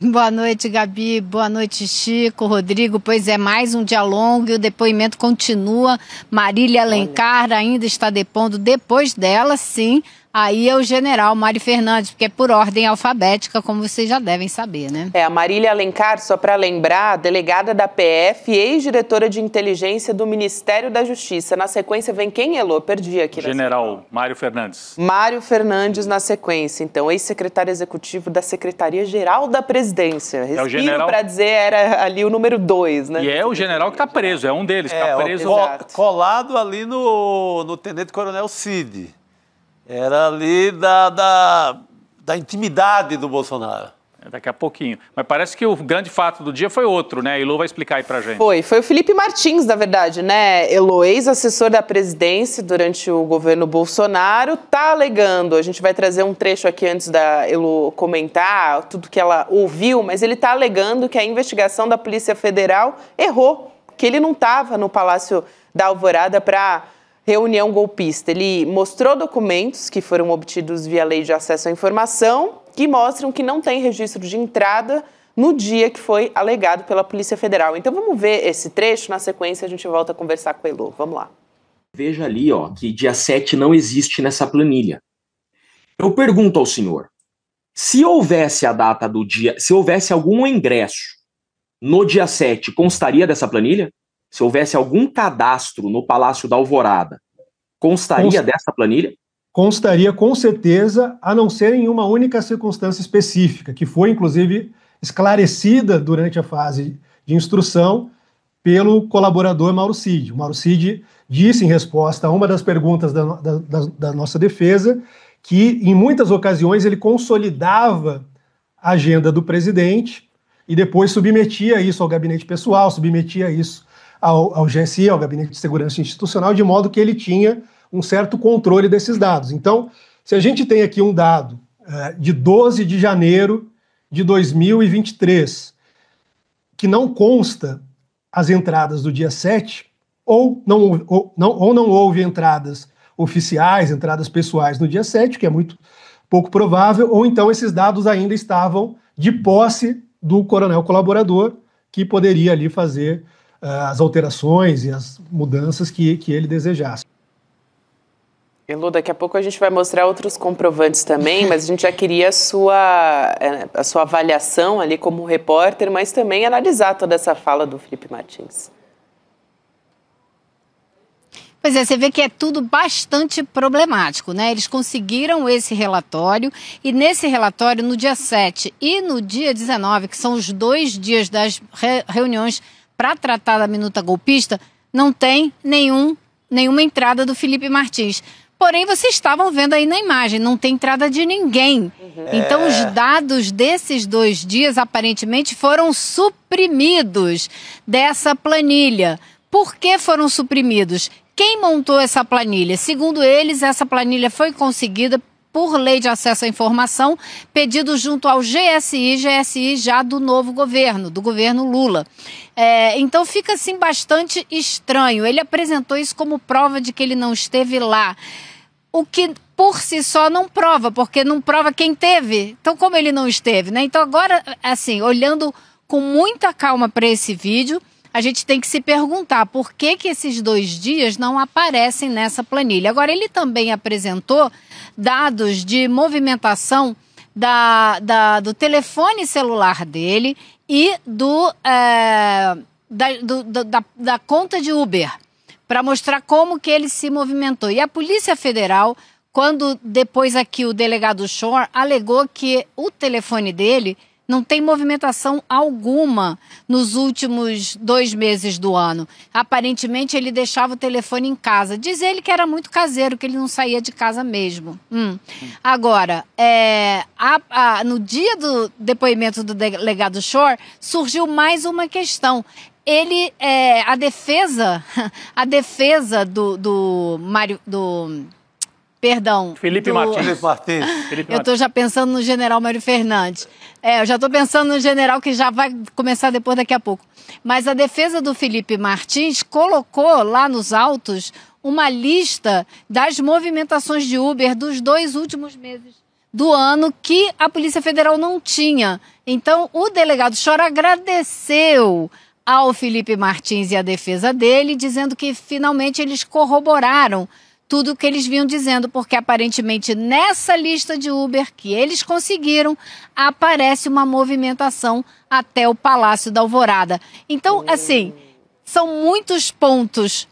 Boa noite, Gabi. Boa noite, Chico, Rodrigo. Pois é, mais um dia longo e o depoimento continua. Marília Alencar ainda está depondo depois dela, sim. Aí é o general Mário Fernandes, porque é por ordem alfabética, como vocês já devem saber, né? A Marília Alencar, só para lembrar, delegada da PF e ex-diretora de inteligência do Ministério da Justiça. Na sequência vem quem, Elô? Perdi aqui. General Mário Fernandes. Mário Fernandes na sequência, então, ex-secretário executivo da Secretaria-Geral da Presidência. Respiro, é o general... para dizer, era ali o número 2, né? E é o general que está preso, é um deles que está preso. Colado ali no tenente-coronel Cid. Era ali da intimidade do Bolsonaro. Daqui a pouquinho. Mas parece que o grande fato do dia foi outro, né? A Elô vai explicar aí pra gente. Foi o Felipe Martins, na verdade, né? Elô, ex-assessor da presidência durante o governo Bolsonaro, tá alegando, a gente vai trazer um trecho aqui antes da Elô comentar tudo que ela ouviu, mas ele tá alegando que a investigação da Polícia Federal errou, que ele não estava no Palácio da Alvorada para reunião golpista. Ele mostrou documentos que foram obtidos via Lei de Acesso à Informação que mostram que não tem registro de entrada no dia que foi alegado pela Polícia Federal. Então vamos ver esse trecho, na sequência a gente volta a conversar com a Elô. Vamos lá. Veja ali, ó, que dia 7 não existe nessa planilha. Eu pergunto ao senhor, se houvesse a data do dia, se houvesse algum ingresso no dia 7, constaria dessa planilha? Se houvesse algum cadastro no Palácio da Alvorada, constaria dessa planilha? Constaria com certeza, a não ser em uma única circunstância específica, que foi, inclusive, esclarecida durante a fase de instrução pelo colaborador Mauro Cid. O Mauro Cid disse, em resposta a uma das perguntas da nossa defesa, que, em muitas ocasiões, ele consolidava a agenda do presidente e depois submetia isso ao gabinete pessoal, submetia isso ao GSI, ao Gabinete de Segurança Institucional, de modo que ele tinha um certo controle desses dados. Então, se a gente tem aqui um dado de 12 de janeiro de 2023, que não consta as entradas do dia 7, ou não houve entradas oficiais, entradas pessoais no dia 7, que é muito pouco provável, ou então esses dados ainda estavam de posse do coronel colaborador, que poderia ali fazer as alterações e as mudanças que ele desejasse. Elô, daqui a pouco a gente vai mostrar outros comprovantes também, mas a gente já queria a sua avaliação ali como repórter, mas também analisar toda essa fala do Felipe Martins. Pois é, você vê que é tudo bastante problemático, né? Eles conseguiram esse relatório e nesse relatório, no dia 7 e no dia 19, que são os 2 dias das reuniões para tratar da minuta golpista, não tem nenhuma entrada do Felipe Martins. Porém, vocês estavam vendo aí na imagem, não tem entrada de ninguém. Então, os dados desses 2 dias, aparentemente, foram suprimidos dessa planilha. Por que foram suprimidos? Quem montou essa planilha? Segundo eles, essa planilha foi conseguida por Lei de Acesso à Informação, pedido junto ao GSI já do novo governo, do governo Lula. Então fica assim bastante estranho. Ele apresentou isso como prova de que ele não esteve lá. O que por si só não prova, porque não prova quem teve. Então como ele não esteve, né? Então agora, assim, olhando com muita calma para esse vídeo, a gente tem que se perguntar por que esses 2 dias não aparecem nessa planilha. Agora, ele também apresentou dados de movimentação do telefone celular dele e da conta de Uber, para mostrar como que ele se movimentou. E a Polícia Federal, quando depois aqui o delegado Shor alegou que o telefone dele não tem movimentação alguma nos últimos 2 meses do ano. Aparentemente, ele deixava o telefone em casa. Diz ele que era muito caseiro, que ele não saía de casa mesmo. Agora, no dia do depoimento do delegado Shor, surgiu mais uma questão. a defesa do Mário, Felipe Martins. Eu estou já pensando no general Mário Fernandes. Eu já estou pensando no general que já vai começar depois daqui a pouco. Mas a defesa do Felipe Martins colocou lá nos autos uma lista das movimentações de Uber dos 2 últimos meses do ano que a Polícia Federal não tinha. Então, o delegado Chora agradeceu ao Felipe Martins e à defesa dele, dizendo que finalmente eles corroboraram tudo o que eles vinham dizendo, porque aparentemente nessa lista de Uber que eles conseguiram, aparece uma movimentação até o Palácio da Alvorada. Então, assim, são muitos pontos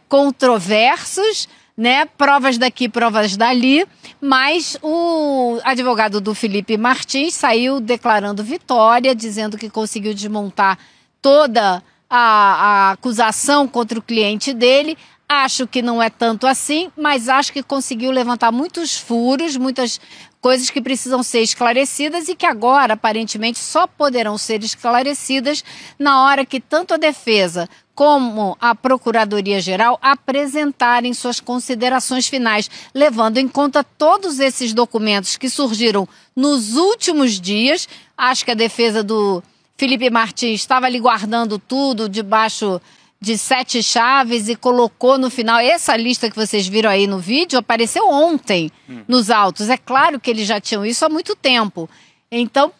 controversos, né? Provas daqui, provas dali, mas o advogado do Felipe Martins saiu declarando vitória, dizendo que conseguiu desmontar toda a acusação contra o cliente dele. Acho que não é tanto assim, mas acho que conseguiu levantar muitos furos, muitas coisas que precisam ser esclarecidas e que agora, aparentemente, só poderão ser esclarecidas na hora que tanto a defesa como a Procuradoria-Geral apresentarem suas considerações finais, levando em conta todos esses documentos que surgiram nos últimos dias. Acho que a defesa do Felipe Martins estava ali guardando tudo debaixo de 7 chaves e colocou no final. Essa lista que vocês viram aí no vídeo apareceu ontem nos autos. É claro que eles já tinham isso há muito tempo. Então,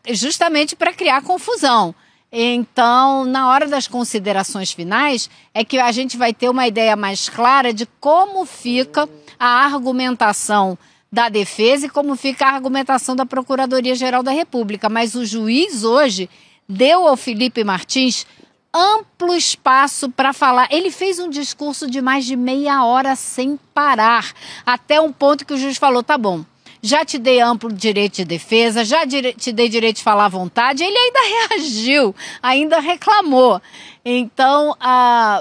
justamente para criar confusão. Então, na hora das considerações finais, é que a gente vai ter uma ideia mais clara de como fica a argumentação da defesa e como fica a argumentação da Procuradoria-Geral da República. Mas o juiz hoje deu ao Felipe Martins amplo espaço para falar. Ele fez um discurso de mais de meia hora sem parar, até um ponto que o juiz falou, tá bom, já te dei amplo direito de defesa, já te dei direito de falar à vontade. Ele ainda reagiu, ainda reclamou. Então,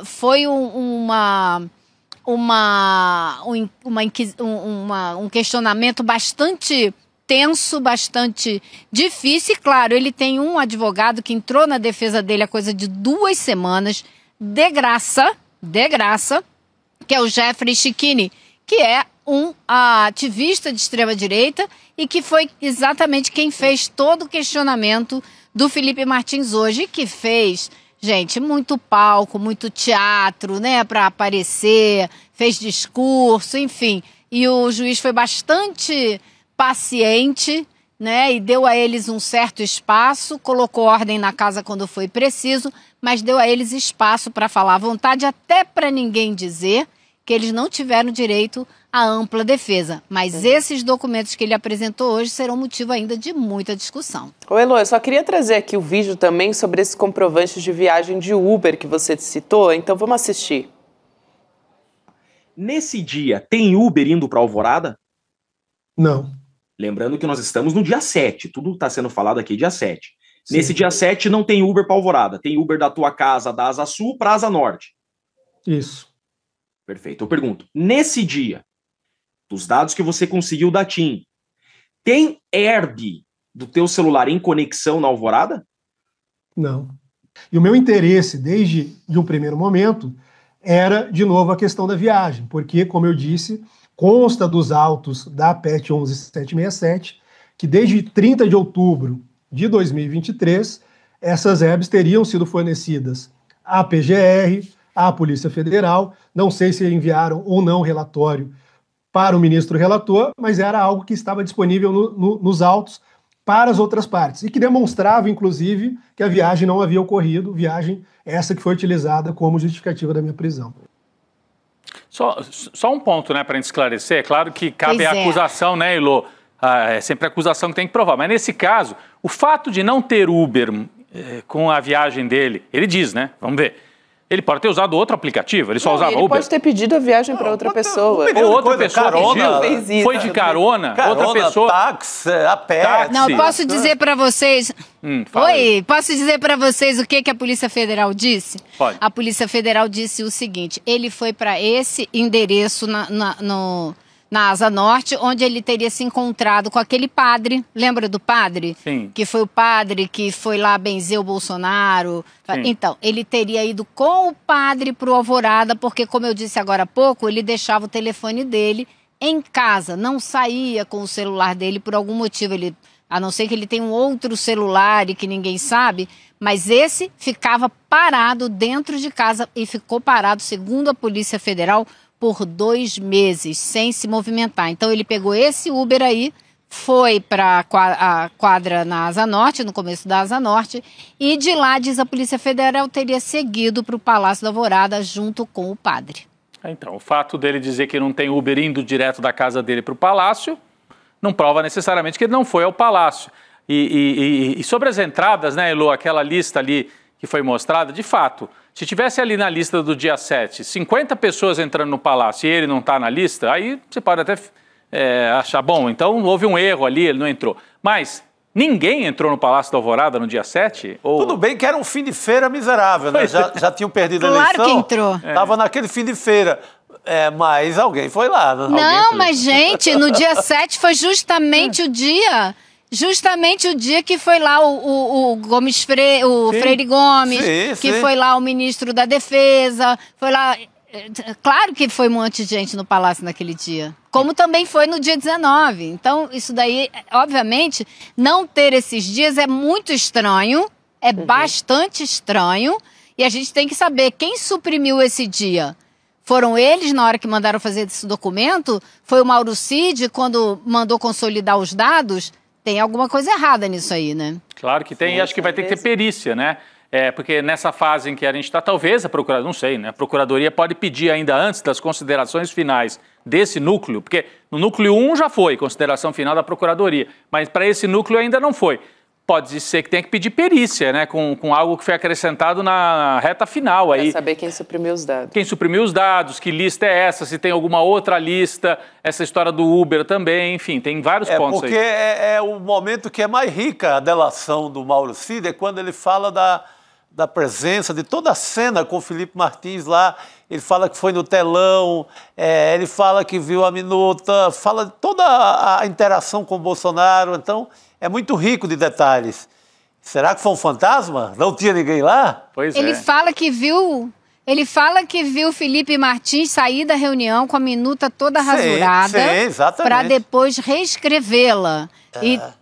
foi um questionamento bastante tenso, bastante difícil. E, claro, ele tem um advogado que entrou na defesa dele há coisa de 2 semanas, de graça, que é o Jeffrey Schickini, que é um ativista de extrema-direita e que foi exatamente quem fez todo o questionamento do Felipe Martins hoje, que fez, gente, muito palco, muito teatro, né, para aparecer, fez discurso, enfim. E o juiz foi bastante paciente, né, e deu a eles um certo espaço, colocou ordem na casa quando foi preciso, mas deu a eles espaço para falar à vontade, até para ninguém dizer que eles não tiveram direito à ampla defesa. Mas esses documentos que ele apresentou hoje serão motivo ainda de muita discussão. Ô Elo, eu só queria trazer aqui o vídeo também sobre esse comprovante de viagem de Uber que você citou, então vamos assistir. Nesse dia, tem Uber indo para Alvorada? Não. Lembrando que nós estamos no dia 7, tudo está sendo falado aqui dia 7. Sim. Nesse dia 7 não tem Uber para Alvorada, tem Uber da tua casa, da Asa Sul, para Asa Norte. Isso. Perfeito. Eu pergunto, nesse dia, dos dados que você conseguiu da TIM, tem Herb do teu celular em conexão na Alvorada? Não. E o meu interesse, desde um primeiro momento, era, de novo, a questão da viagem, porque, como eu disse, consta dos autos da PET 11767 que desde 30 de outubro de 2023, essas herbs teriam sido fornecidas à PGR, à Polícia Federal. Não sei se enviaram ou não relatório para o ministro relator, mas era algo que estava disponível nos autos para as outras partes, e que demonstrava, inclusive, que a viagem não havia ocorrido, viagem essa que foi utilizada como justificativa da minha prisão. Só um ponto, né, para a gente esclarecer. É claro que cabe a acusação, né, Elo? É sempre a acusação que tem que provar. Mas nesse caso, o fato de não ter Uber com a viagem dele, ele diz, né? Vamos ver. Ele pode ter usado outro aplicativo, ele só usava Uber. Ele pode ter pedido a viagem para outra pessoa. Ou outra pessoa carona, pediu, foi de carona, outra pessoa... Táxi, a pé. Não, posso dizer para vocês... posso dizer para vocês o que a Polícia Federal disse? Pode. A Polícia Federal disse o seguinte, ele foi para esse endereço na Asa Norte, onde ele teria se encontrado com aquele padre, lembra do padre? Sim. Que foi o padre que foi lá benzer o Bolsonaro. Sim. Então, ele teria ido com o padre para o Alvorada, porque, como eu disse agora há pouco, ele deixava o telefone dele em casa, não saía com o celular dele por algum motivo, a não ser que ele tenha um outro celular e que ninguém sabe, mas esse ficava parado dentro de casa e ficou parado, segundo a Polícia Federal, por 2 meses, sem se movimentar. Então ele pegou esse Uber aí, foi para a quadra na Asa Norte, no começo da Asa Norte, e de lá, diz a Polícia Federal, teria seguido para o Palácio da Alvorada junto com o padre. Então, o fato dele dizer que não tem Uber indo direto da casa dele para o Palácio não prova necessariamente que ele não foi ao Palácio. E sobre as entradas, né, Elo, aquela lista ali que foi mostrada, de fato, se tivesse ali na lista do dia 7, 50 pessoas entrando no Palácio e ele não está na lista, aí você pode até achar, bom, então houve um erro ali, ele não entrou. Mas ninguém entrou no Palácio da Alvorada no dia 7? Ou... Tudo bem que era um fim de feira miserável, né? Já tinham perdido a eleição. Claro que entrou. Estava naquele fim de feira. Mas alguém foi lá. Né? Não, mas gente, no dia 7 foi justamente o dia que foi lá o Gomes Freire Gomes, que foi lá o ministro da Defesa, foi lá... Claro que foi um monte de gente no Palácio naquele dia, como também foi no dia 19. Então, isso daí, obviamente, não ter esses dias é muito estranho, é bastante estranho, e a gente tem que saber quem suprimiu esse dia. Foram eles na hora que mandaram fazer esse documento? Foi o Mauro Cid quando mandou consolidar os dados? Tem alguma coisa errada nisso aí, né? Claro que tem, e acho que vai ter que ter perícia, né? Porque nessa fase em que a gente está, talvez a Procuradoria, não sei, né? A Procuradoria pode pedir ainda antes das considerações finais desse núcleo, porque no núcleo 1 já foi consideração final da Procuradoria, mas para esse núcleo ainda não foi. Pode ser que tenha que pedir perícia, né? Com algo que foi acrescentado na reta final. Para saber quem suprimiu os dados. Quem suprimiu os dados, que lista é essa, se tem alguma outra lista, essa história do Uber também, enfim, tem vários pontos aí. Porque é o momento que é mais rica a delação do Mauro Cid, é quando ele fala da presença de toda a cena com o Felipe Martins lá, ele fala que foi no telão, ele fala que viu a minuta, fala de toda a interação com o Bolsonaro, então é muito rico de detalhes. Será que foi um fantasma? Não tinha ninguém lá? Pois Ele fala que viu o Felipe Martins sair da reunião com a minuta toda rasurada para depois reescrevê-la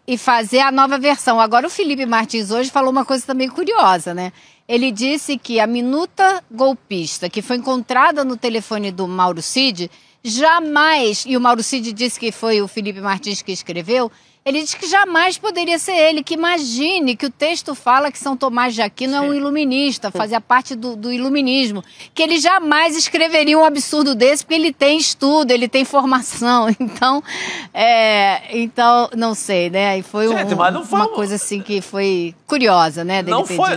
e fazer a nova versão. Agora, o Felipe Martins hoje falou uma coisa também curiosa, né? Ele disse que a minuta golpista que foi encontrada no telefone do Mauro Cid, jamais, e o Mauro Cid disse que foi o Felipe Martins que escreveu, ele diz que jamais poderia ser ele, que imagine que o texto fala que São Tomás de Aquino é um iluminista, fazia parte do iluminismo, que ele jamais escreveria um absurdo desse, porque ele tem estudo, ele tem formação, então não sei, né, e foi uma coisa assim que foi curiosa, né, dele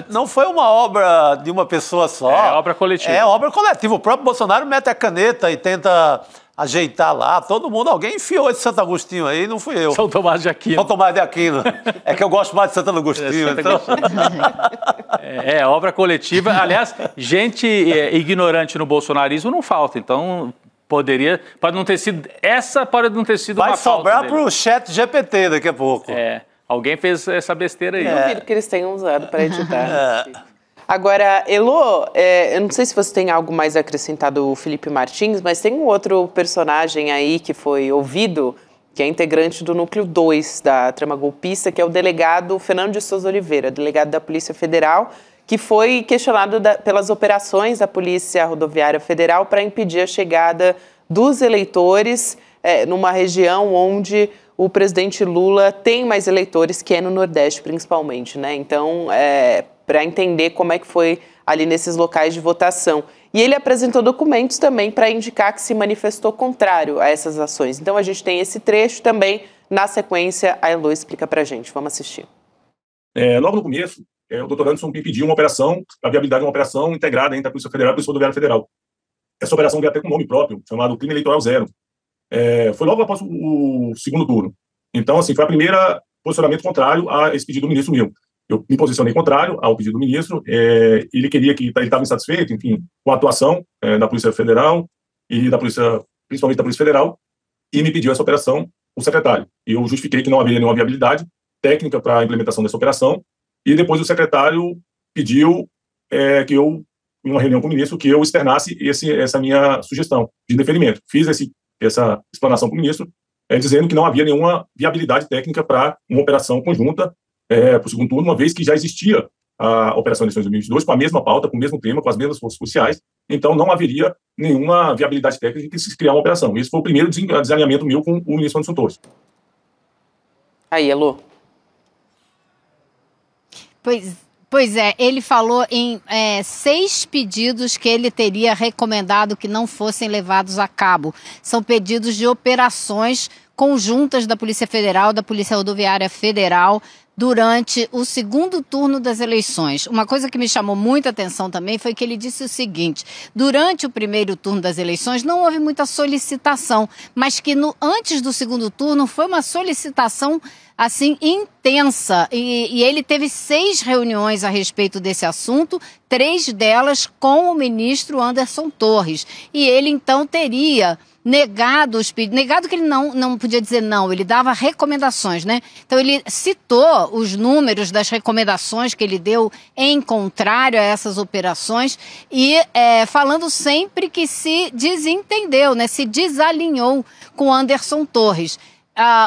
não foi uma obra de uma pessoa só. É obra coletiva. É obra coletiva, o próprio Bolsonaro mete a caneta e tenta... ajeitar lá, todo mundo, alguém enfiou esse Santo Agostinho aí, não fui eu. São Tomás de Aquino. São Tomás de Aquino. É que eu gosto mais de Santo Agostinho. Então... obra coletiva. Aliás, gente ignorante no bolsonarismo não falta, então pode não ter sido, pode não ter sido vai uma falta sobrar para o chat GPT daqui a pouco. Alguém fez essa besteira aí. Eu duvido que eles tenham usado para editar. Agora, Elo, eu não sei se você tem algo mais acrescentado ao Felipe Martins, mas tem um outro personagem aí que foi ouvido, que é integrante do núcleo 2 da trama golpista, que é o delegado Fernando de Souza Oliveira, delegado da Polícia Federal, que foi questionado pelas operações da Polícia Rodoviária Federal para impedir a chegada dos eleitores numa região onde o presidente Lula tem mais eleitores, que é no Nordeste principalmente, né? Então, para entender como é que foi ali nesses locais de votação. E ele apresentou documentos também para indicar que se manifestou contrário a essas ações. Então a gente tem esse trecho também, na sequência a Elo explica para a gente. Vamos assistir. Logo no começo, o doutor Anderson me pediu uma operação, a viabilidade de uma operação integrada entre a Polícia Federal e a Polícia Rodoviária Federal. Essa operação veio até com um nome próprio, chamado Crime Eleitoral Zero. Foi logo após o segundo turno. Então, assim, foi a primeira posicionamento contrário a esse pedido do ministro meu. Eu me posicionei contrário ao pedido do ministro, ele queria que ele estava insatisfeito, enfim, com a atuação da Polícia Federal e da Polícia, principalmente da Polícia Federal, e me pediu essa operação o secretário. E eu justifiquei que não haveria nenhuma viabilidade técnica para a implementação dessa operação, e depois o secretário pediu que eu, em uma reunião com o ministro, que eu externasse essa minha sugestão de indeferimento. Fiz essa explanação com o ministro, dizendo que não havia nenhuma viabilidade técnica para uma operação conjunta para o segundo turno, uma vez que já existia a Operação Eleições 2022 com a mesma pauta, com o mesmo tema, com as mesmas forças policiais, então não haveria nenhuma viabilidade técnica de se criar uma operação. Esse foi o primeiro desalinhamento meu com o ministro Anderson Torres. Aí, Elô. Pois é, ele falou em 6 pedidos que ele teria recomendado que não fossem levados a cabo. São pedidos de operações conjuntas da Polícia Federal, da Polícia Rodoviária Federal, durante o segundo turno das eleições. Uma coisa que me chamou muita atenção também foi que ele disse o seguinte: durante o primeiro turno das eleições não houve muita solicitação, mas que antes do segundo turno foi uma solicitação assim intensa, e ele teve 6 reuniões a respeito desse assunto, 3 delas com o ministro Anderson Torres, e ele então teria negado os pedidos, negado que ele não podia dizer não, ele dava recomendações, né? Então ele citou os números das recomendações que ele deu em contrário a essas operações e falando sempre que se desentendeu, né? Se desalinhou com Anderson Torres.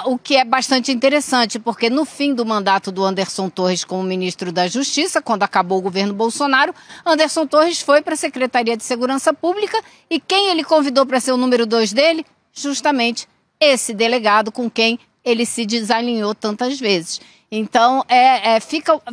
O que é bastante interessante, porque no fim do mandato do Anderson Torres como ministro da Justiça, quando acabou o governo Bolsonaro, Anderson Torres foi para a Secretaria de Segurança Pública e quem ele convidou para ser o número 2 dele? Justamente esse delegado com quem ele se desalinhou tantas vezes. Então,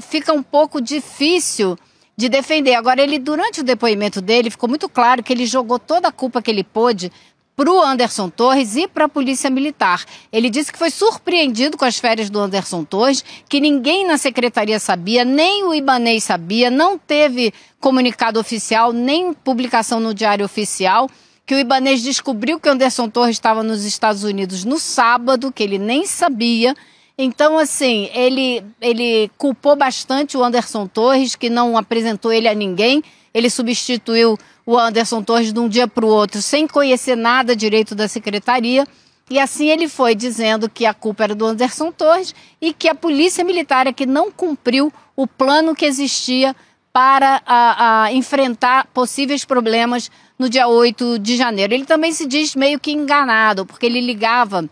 fica um pouco difícil de defender. Agora, durante o depoimento dele, ficou muito claro que ele jogou toda a culpa que ele pôde para o Anderson Torres e para a Polícia Militar. Ele disse que foi surpreendido com as férias do Anderson Torres, que ninguém na secretaria sabia, nem o Ibanez sabia, não teve comunicado oficial, nem publicação no Diário Oficial, que o Ibanez descobriu que o Anderson Torres estava nos Estados Unidos no sábado, que ele nem sabia. Então, assim, ele culpou bastante o Anderson Torres, que não apresentou ele a ninguém. Ele substituiu o Anderson Torres de um dia para o outro, sem conhecer nada direito da secretaria. E assim ele foi dizendo que a culpa era do Anderson Torres e que a Polícia Militar é que não cumpriu o plano que existia para enfrentar possíveis problemas no dia 8 de janeiro. Ele também se diz meio que enganado, porque ele ligava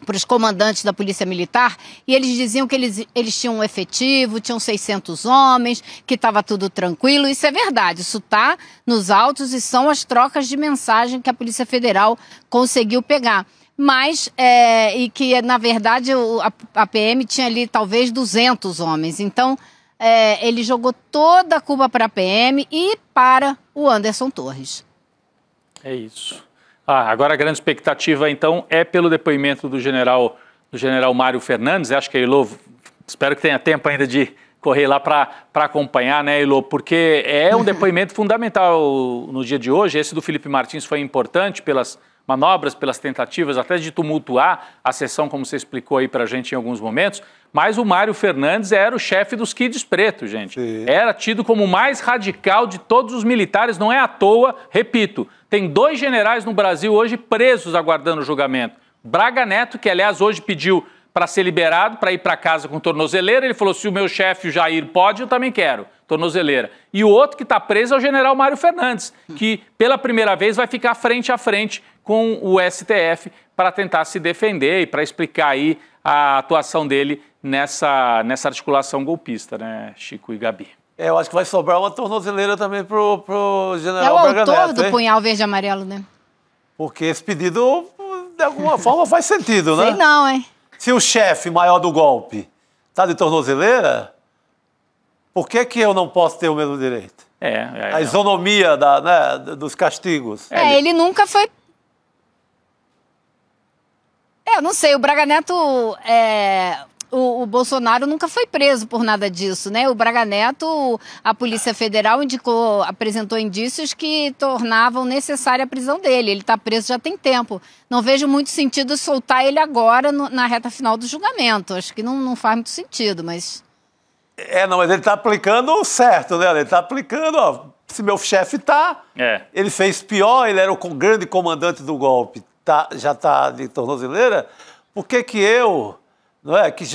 para os comandantes da Polícia Militar e eles diziam que eles tinham um efetivo, tinham 600 homens, que estava tudo tranquilo. Isso é verdade, isso está nos autos e são as trocas de mensagem que a Polícia Federal conseguiu pegar. Mas, e que na verdade a PM tinha ali talvez 200 homens. Então, ele jogou toda a culpa para a PM e para o Anderson Torres. É isso. Agora a grande expectativa, então, é pelo depoimento do general Mário Fernandes. Acho que a Elô, espero que tenha tempo ainda de correr lá para acompanhar, né, Elô? Porque é um depoimento fundamental no dia de hoje. Esse do Felipe Martins foi importante pelas manobras, pelas tentativas até de tumultuar a sessão, como você explicou aí para a gente em alguns momentos. Mas o Mário Fernandes era o chefe dos Kids Preto, gente. Sim. Era tido como o mais radical de todos os militares, não é à toa, repito. Tem 2 generais no Brasil hoje presos aguardando o julgamento. Braga Neto, que aliás hoje pediu para ser liberado, para ir para casa com tornozeleira. Ele falou, se o meu chefe, o Jair, pode, eu também quero, tornozeleira. E o outro que está preso é o general Mário Fernandes, que pela primeira vez vai ficar frente a frente com o STF para tentar se defender e para explicar aí a atuação dele nessa articulação golpista, né, Chico e Gabi? Eu acho que vai sobrar uma tornozeleira também pro general Braga Neto. É o autor do punhal verde e amarelo, né? Porque esse pedido, de alguma forma, faz sentido, né? Sei não, hein? Se o chefe maior do golpe está de tornozeleira, por que eu não posso ter o mesmo direito? A isonomia dos castigos. Ele nunca foi... não sei, o Braga Neto... O Bolsonaro nunca foi preso por nada disso, né? O Braga Neto, a Polícia Federal apresentou indícios que tornavam necessária a prisão dele. Ele está preso já tem tempo. Não vejo muito sentido soltar ele agora na reta final do julgamento. Acho que não faz muito sentido, mas... mas ele está aplicando certo, né? Ele está aplicando, se meu chefe está, ele fez pior, ele era o grande comandante do golpe. já está de tornozeleira, por que eu, não é, que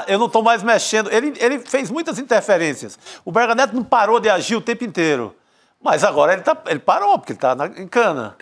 eu não estou mais mexendo? Ele fez muitas interferências. O Braga Neto não parou de agir o tempo inteiro. Mas agora ele parou, porque ele está em cana.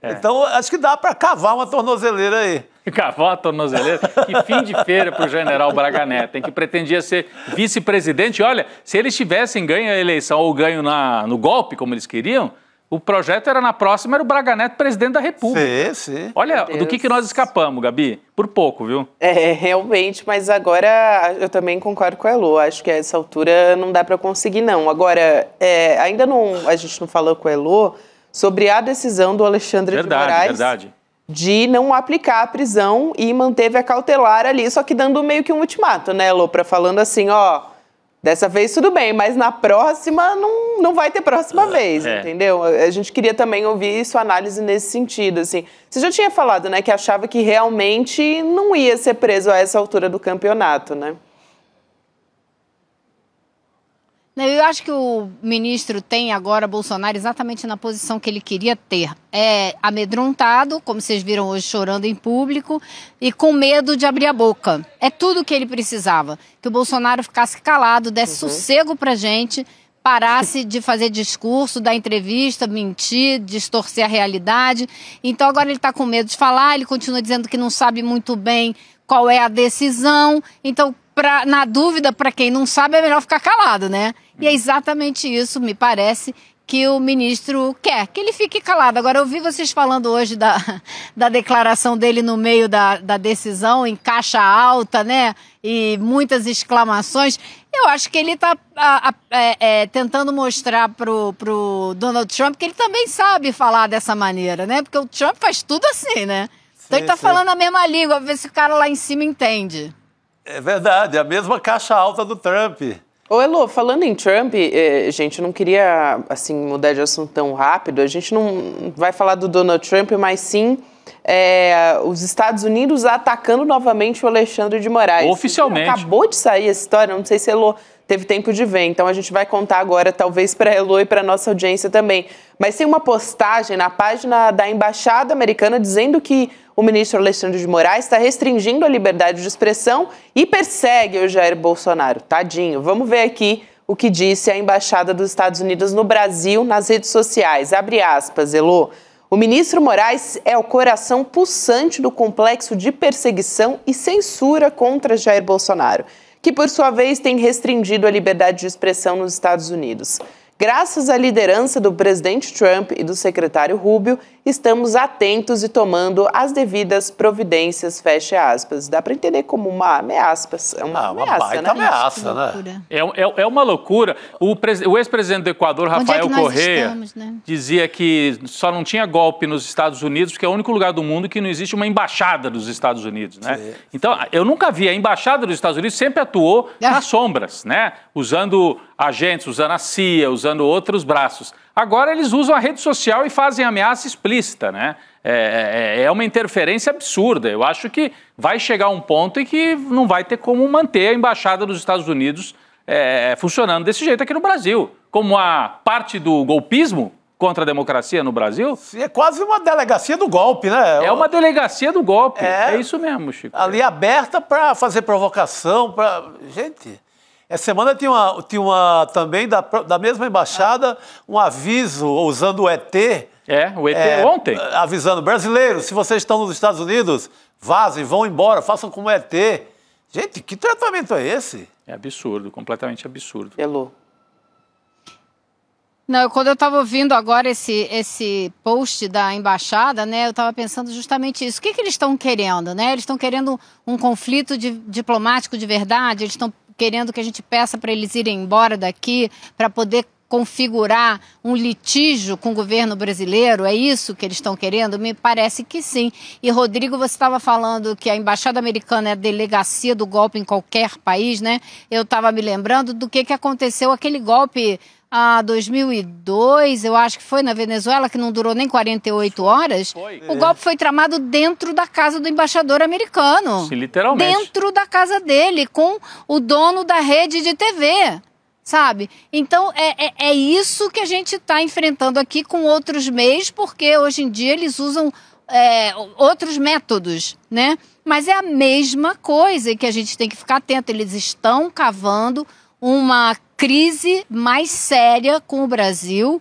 Então, acho que dá para cavar uma tornozeleira aí. Cavar uma tornozeleira? Que fim de feira para o general Braga Neto, hein, que pretendia ser vice-presidente. Olha, se eles tivessem ganho a eleição ou ganho no golpe, como eles queriam, o projeto era na próxima, era o Braga Neto presidente da República. Sim. Olha, do que nós escapamos, Gabi? Por pouco, viu? Realmente, mas agora eu também concordo com a Elo. Acho que a essa altura não dá para conseguir, não. Agora, ainda não, a gente não falou com a Elo sobre a decisão do Alexandre de Moraes de não aplicar a prisão e manteve a cautelar ali, só que dando meio que um ultimato, né, Elo? Falando assim, dessa vez tudo bem, mas na próxima não vai ter próxima vez, entendeu? A gente queria também ouvir sua análise nesse sentido, assim. Você já tinha falado, né, que achava que realmente não ia ser preso a essa altura do campeonato, né? Eu acho que o ministro tem agora, Bolsonaro, exatamente na posição que ele queria ter. Amedrontado, como vocês viram hoje, chorando em público, e com medo de abrir a boca. É tudo o que ele precisava. Que o Bolsonaro ficasse calado, desse sossego pra gente, parasse de fazer discurso, dar entrevista, mentir, distorcer a realidade. Então agora ele está com medo de falar, ele continua dizendo que não sabe muito bem qual é a decisão. Então, na dúvida, para quem não sabe, é melhor ficar calado, né? E é exatamente isso, me parece, que o ministro quer, que ele fique calado. Agora, eu vi vocês falando hoje da declaração dele no meio da decisão, em caixa alta, né? E muitas exclamações. Eu acho que ele está tentando mostrar pro Donald Trump que ele também sabe falar dessa maneira, né? Porque o Trump faz tudo assim, né? Então ele está falando a mesma língua, ver se o cara lá em cima entende. É verdade, a mesma caixa alta do Trump. Ô, Elo, falando em Trump, gente, eu não queria, assim, mudar de assunto tão rápido. A gente não vai falar do Donald Trump, mas sim os Estados Unidos atacando novamente o Alexandre de Moraes. Oficialmente. Acabou de sair essa história, não sei se Elo teve tempo de ver, então a gente vai contar agora, talvez para a Elo e para a nossa audiência também. Mas tem uma postagem na página da Embaixada Americana dizendo que o ministro Alexandre de Moraes está restringindo a liberdade de expressão e persegue o Jair Bolsonaro. Tadinho. Vamos ver aqui o que disse a Embaixada dos Estados Unidos no Brasil nas redes sociais. Abre aspas, Elo. O ministro Moraes é o coração pulsante do complexo de perseguição e censura contra Jair Bolsonaro, que, por sua vez, tem restringido a liberdade de expressão nos Estados Unidos. Graças à liderança do presidente Trump e do secretário Rubio, estamos atentos e tomando as devidas providências, fecha aspas. Dá para entender como uma ameaça. É uma ameaça, baita, né? ameaça, né? É uma loucura. O ex-presidente do Equador, Rafael Correa, dizia que só não tinha golpe nos Estados Unidos, porque é o único lugar do mundo que não existe uma embaixada dos Estados Unidos, né? Sim. Então, eu nunca vi. A embaixada dos Estados Unidos sempre atuou nas sombras, né? Usando agentes, usando a CIA, usando outros braços. Agora eles usam a rede social e fazem ameaça explícita, né? É uma interferência absurda. Eu acho que vai chegar um ponto em que não vai ter como manter a embaixada dos Estados Unidos funcionando desse jeito aqui no Brasil. Como a parte do golpismo contra a democracia no Brasil. Sim, é quase uma delegacia do golpe, né? É uma delegacia do golpe. É isso mesmo, Chico. Ali aberta para fazer provocação. Gente... Essa semana tinha uma também da mesma embaixada um aviso usando o ET. O ET ontem. Avisando, brasileiros, se vocês estão nos Estados Unidos, vazem, vão embora, façam como ET. Gente, que tratamento é esse? É absurdo, completamente absurdo. Elo. Não, quando eu estava ouvindo agora esse post da embaixada, né, eu estava pensando justamente isso. O que eles estão querendo, né? Eles estão querendo um conflito diplomático de verdade? Eles estão querendo que a gente peça para eles irem embora daqui para poder configurar um litígio com o governo brasileiro? É isso que eles estão querendo? Me parece que sim. E, Rodrigo, você estava falando que a Embaixada Americana é a delegacia do golpe em qualquer país, né? Eu estava me lembrando do que aconteceu, aquele golpe... 2002, eu acho que foi na Venezuela, que não durou nem 48 horas. O golpe foi tramado dentro da casa do embaixador americano. Sim, literalmente. Dentro da casa dele, com o dono da rede de TV, sabe? Então, é isso que a gente está enfrentando aqui com outros meios, porque hoje em dia eles usam outros métodos, né? Mas é a mesma coisa que a gente tem que ficar atento. Eles estão cavando uma crise mais séria com o Brasil,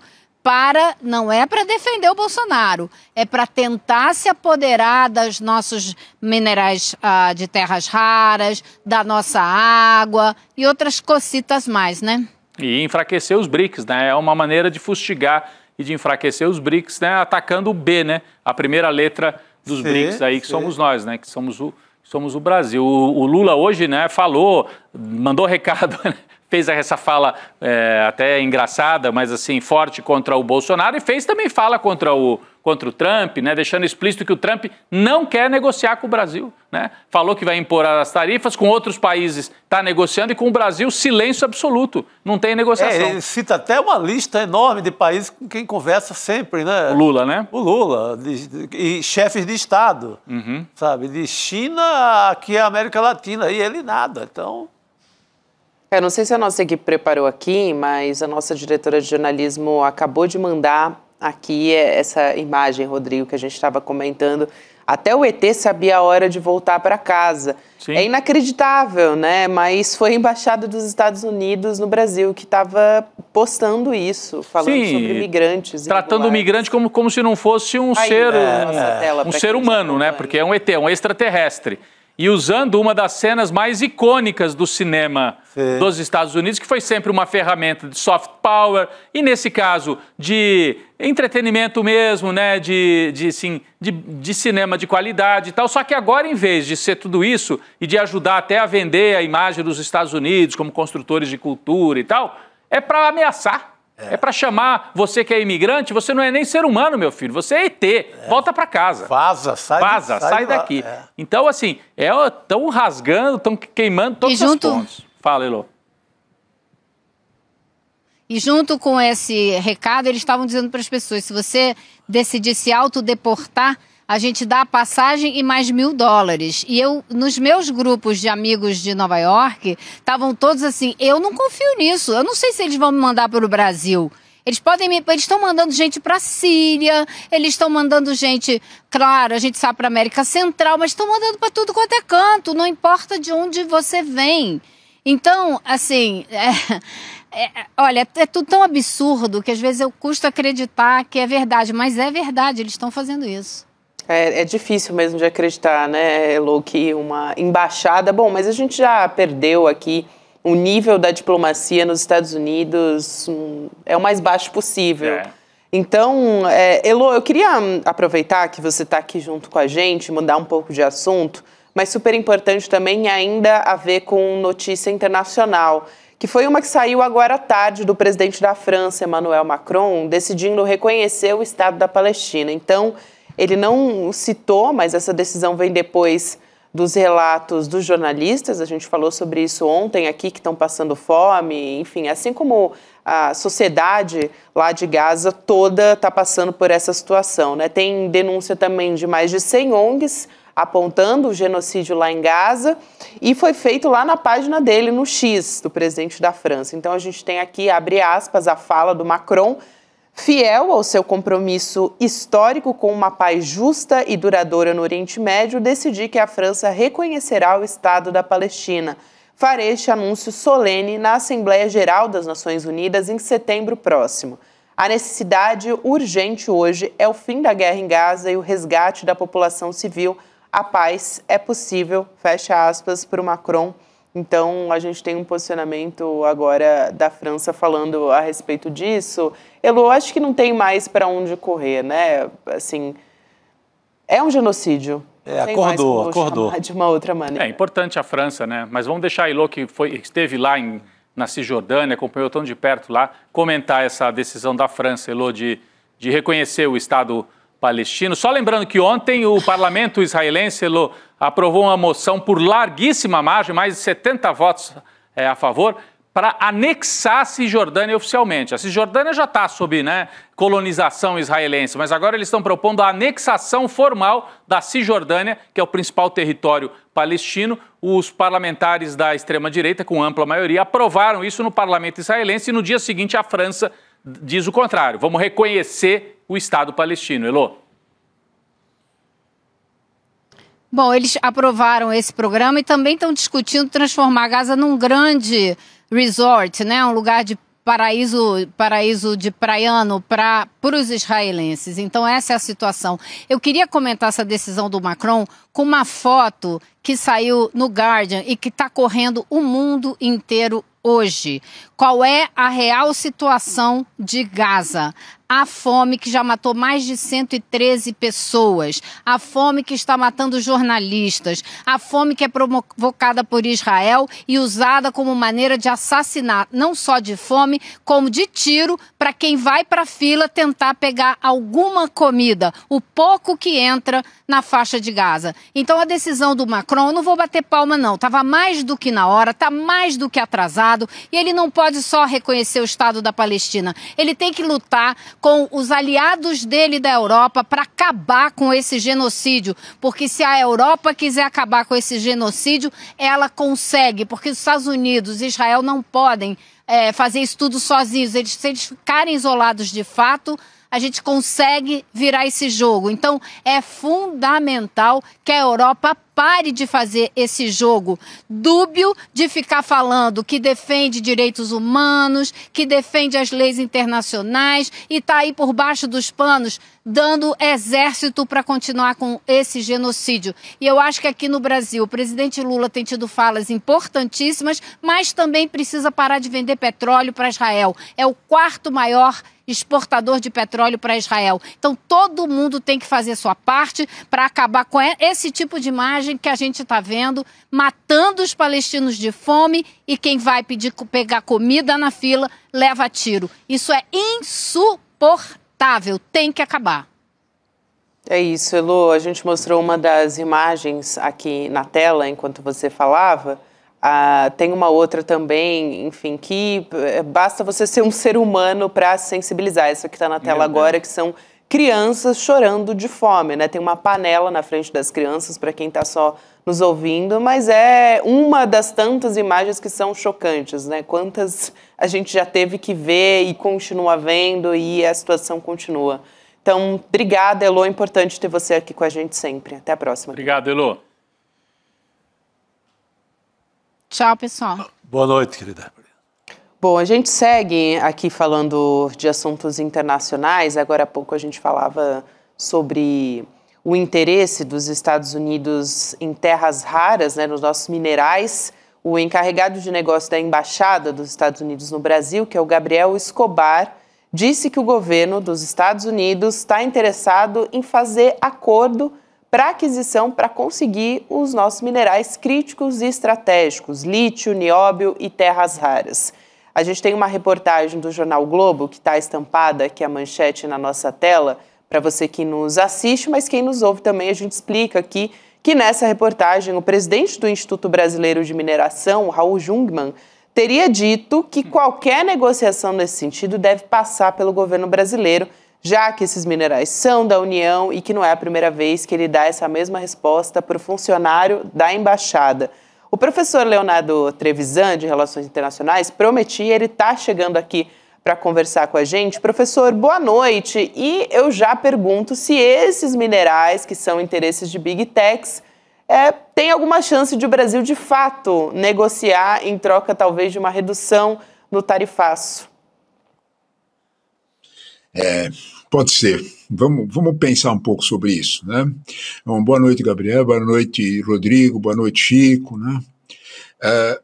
não é para defender o Bolsonaro, é para tentar se apoderar dos nossos minerais de terras raras, da nossa água e outras cocitas mais, né? E enfraquecer os BRICS, né? É uma maneira de fustigar e de enfraquecer os BRICS, né? Atacando o B, né? A primeira letra dos BRICS aí, que somos nós, né? Que somos o Brasil. O Lula hoje, né, falou, mandou recado, né? Fez essa fala até engraçada, mas assim, forte contra o Bolsonaro, e fez também fala contra o Trump, né, deixando explícito que o Trump não quer negociar com o Brasil, né? Falou que vai impor as tarifas, com outros países está negociando, e com o Brasil, silêncio absoluto, não tem negociação. Ele cita até uma lista enorme de países com quem conversa sempre, né? O Lula, né? O Lula, e chefes de Estado, sabe? De China aqui a América Latina, e ele nada, então... Eu não sei se a nossa equipe preparou aqui, mas a nossa diretora de jornalismo acabou de mandar aqui essa imagem, Rodrigo, que a gente estava comentando. Até o ET sabia a hora de voltar para casa. Sim. É inacreditável, né? Mas foi a Embaixada dos Estados Unidos no Brasil que estava postando isso, falando sobre migrantes. Tratando o migrante como se não fosse um ser humano, né? Porque é um ET, um extraterrestre. E usando uma das cenas mais icônicas do cinema dos Estados Unidos, que foi sempre uma ferramenta de soft power, e nesse caso de entretenimento mesmo, né, de cinema de qualidade e tal. Só que agora, em vez de ser tudo isso e de ajudar até a vender a imagem dos Estados Unidos como construtores de cultura e tal, é para ameaçar. É para chamar você que é imigrante, você não é nem ser humano, meu filho, você é ET, volta para casa. Sai daqui. Então, assim, estão rasgando, estão queimando todas as pontes. Fala, Elô. E junto com esse recado, eles estavam dizendo para as pessoas, se você decidir se autodeportar, a gente dá a passagem e mais $1.000. E eu, nos meus grupos de amigos de Nova York, estavam todos assim, eu não confio nisso, eu não sei se eles vão me mandar para o Brasil. Eles estão mandando gente para a Síria, eles estão mandando gente, claro, a gente sabe para a América Central, mas estão mandando para tudo quanto é canto, não importa de onde você vem. Então, assim, olha, é tudo tão absurdo que às vezes eu custo acreditar que é verdade, mas é verdade, eles estão fazendo isso. É difícil mesmo de acreditar, né, Elô, que uma embaixada... Bom, mas a gente já perdeu aqui o nível da diplomacia nos Estados Unidos, é o mais baixo possível. Então, Elô, eu queria aproveitar que você está aqui junto com a gente, mudar um pouco de assunto, mas super importante também ainda a ver com notícia internacional, que foi uma que saiu agora à tarde do presidente da França, Emmanuel Macron, decidindo reconhecer o Estado da Palestina. Então... Ele não citou, mas essa decisão vem depois dos relatos dos jornalistas, a gente falou sobre isso ontem aqui, que estão passando fome, enfim, assim como a sociedade lá de Gaza toda está passando por essa situação, né? Tem denúncia também de mais de 100 ONGs apontando o genocídio lá em Gaza, e foi feito lá na página dele, no X, do presidente da França. Então a gente tem aqui, abre aspas, a fala do Macron, fiel ao seu compromisso histórico com uma paz justa e duradoura no Oriente Médio, decidi que a França reconhecerá o Estado da Palestina. Farei este anúncio solene na Assembleia Geral das Nações Unidas em setembro próximo. A necessidade urgente hoje é o fim da guerra em Gaza e o resgate da população civil. A paz é possível, fecha aspas, para o Macron. Então, a gente tem um posicionamento agora da França falando a respeito disso. Elô, acho que não tem mais para onde correr, né? Assim, é um genocídio. Acordou. De uma outra maneira. É importante a França, né? Mas vamos deixar a Elô, que esteve lá na Cisjordânia, acompanhou tão de perto lá, comentar essa decisão da França, Elô, de reconhecer o Estado palestino. Só lembrando que ontem o parlamento israelense, Elô, aprovou uma moção por larguíssima margem, mais de 70 votos a favor, para anexar a Cisjordânia oficialmente. A Cisjordânia já está sob colonização israelense, mas agora eles estão propondo a anexação formal da Cisjordânia, que é o principal território palestino. Os parlamentares da extrema-direita, com ampla maioria, aprovaram isso no parlamento israelense, e no dia seguinte a França diz o contrário. Vamos reconhecer o Estado palestino. Elô? Bom, eles aprovaram esse programa e também estão discutindo transformar Gaza num grande resort, né? Um lugar de paraíso de praiano para os israelenses. Então essa é a situação. Eu queria comentar essa decisão do Macron com uma foto que saiu no Guardian e que está correndo o mundo inteiro hoje. Qual é a real situação de Gaza? A fome que já matou mais de 113 pessoas, a fome que está matando jornalistas, a fome que é provocada por Israel e usada como maneira de assassinar, não só de fome, como de tiro para quem vai para a fila tentar pegar alguma comida, o pouco que entra na faixa de Gaza. Então a decisão do Macron, eu não vou bater palma não, estava mais do que na hora, está mais do que atrasado, e ele não pode só reconhecer o Estado da Palestina, ele tem que lutar com os aliados dele da Europa para acabar com esse genocídio, porque se a Europa quiser acabar com esse genocídio, ela consegue, porque os Estados Unidos e Israel não podem fazer isso tudo sozinhos, se eles ficarem isolados de fato, a gente consegue virar esse jogo. Então, é fundamental que a Europa pare de fazer esse jogo dúbio de ficar falando que defende direitos humanos, que defende as leis internacionais e está aí por baixo dos panos dando exército para continuar com esse genocídio. E eu acho que aqui no Brasil o presidente Lula tem tido falas importantíssimas, mas também precisa parar de vender petróleo para Israel. É o quarto maior exportador de petróleo para Israel. Então todo mundo tem que fazer sua parte para acabar com esse tipo de imagem que a gente está vendo, matando os palestinos de fome e quem vai pegar comida na fila leva tiro. Isso é insuportável, tem que acabar. É isso, Elo, a gente mostrou uma das imagens aqui na tela enquanto você falava. Tem uma outra também, enfim, que basta você ser um ser humano para se sensibilizar. Essa que está na tela agora, que são crianças chorando de fome, né? Tem uma panela na frente das crianças, para quem está só nos ouvindo, mas é uma das tantas imagens que são chocantes, né? Quantas a gente já teve que ver e continua vendo e a situação continua. Então, obrigada, Elo, é importante ter você aqui com a gente sempre. Até a próxima. Obrigado, Elo. Tchau, pessoal. Boa noite, querida. Bom, a gente segue aqui falando de assuntos internacionais. Agora há pouco a gente falava sobre o interesse dos Estados Unidos em terras raras, né, nos nossos minerais. O encarregado de negócio da Embaixada dos Estados Unidos no Brasil, que é o Gabriel Escobar, disse que o governo dos Estados Unidos está interessado em fazer acordo para aquisição, para conseguir os nossos minerais críticos e estratégicos, lítio, nióbio e terras raras. A gente tem uma reportagem do jornal Globo, que está estampada aqui a manchete na nossa tela, para você que nos assiste, mas quem nos ouve também, a gente explica aqui que nessa reportagem o presidente do Instituto Brasileiro de Mineração, Raul Jungmann, teria dito que qualquer negociação nesse sentido deve passar pelo governo brasileiro, já que esses minerais são da União e que não é a primeira vez que ele dá essa mesma resposta para o funcionário da Embaixada. O professor Leonardo Trevisan, de Relações Internacionais, prometia, ele está chegando aqui para conversar com a gente. Professor, boa noite. E eu já pergunto se esses minerais, que são interesses de Big Techs, tem alguma chance de o Brasil, de fato, negociar em troca, talvez, de uma redução no tarifaço? Pode ser. Vamos pensar um pouco sobre isso, né? Bom, boa noite, Gabriel, boa noite, Rodrigo, boa noite, Chico, né?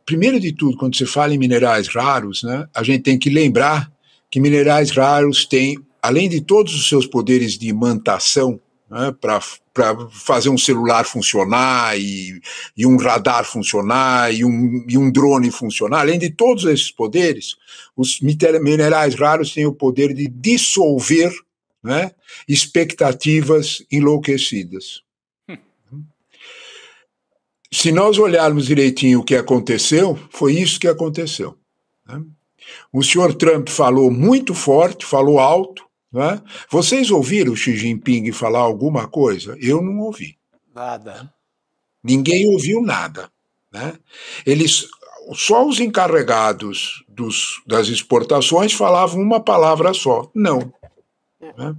Primeiro de tudo, quando você fala em minerais raros, né, a gente tem que lembrar que minerais raros têm, além de todos os seus poderes de imantação, né, para fazer um celular funcionar e um radar funcionar e um drone funcionar, além de todos esses poderes, os minerais raros têm o poder de dissolver, né, expectativas enlouquecidas. Se nós olharmos direitinho o que aconteceu, foi isso que aconteceu, né? O senhor Trump falou muito forte, falou alto, né? Vocês ouviram o Xi Jinping falar alguma coisa? Eu não ouvi. Nada. Ninguém ouviu nada, né? Só os encarregados das exportações falavam uma palavra só, não. Né?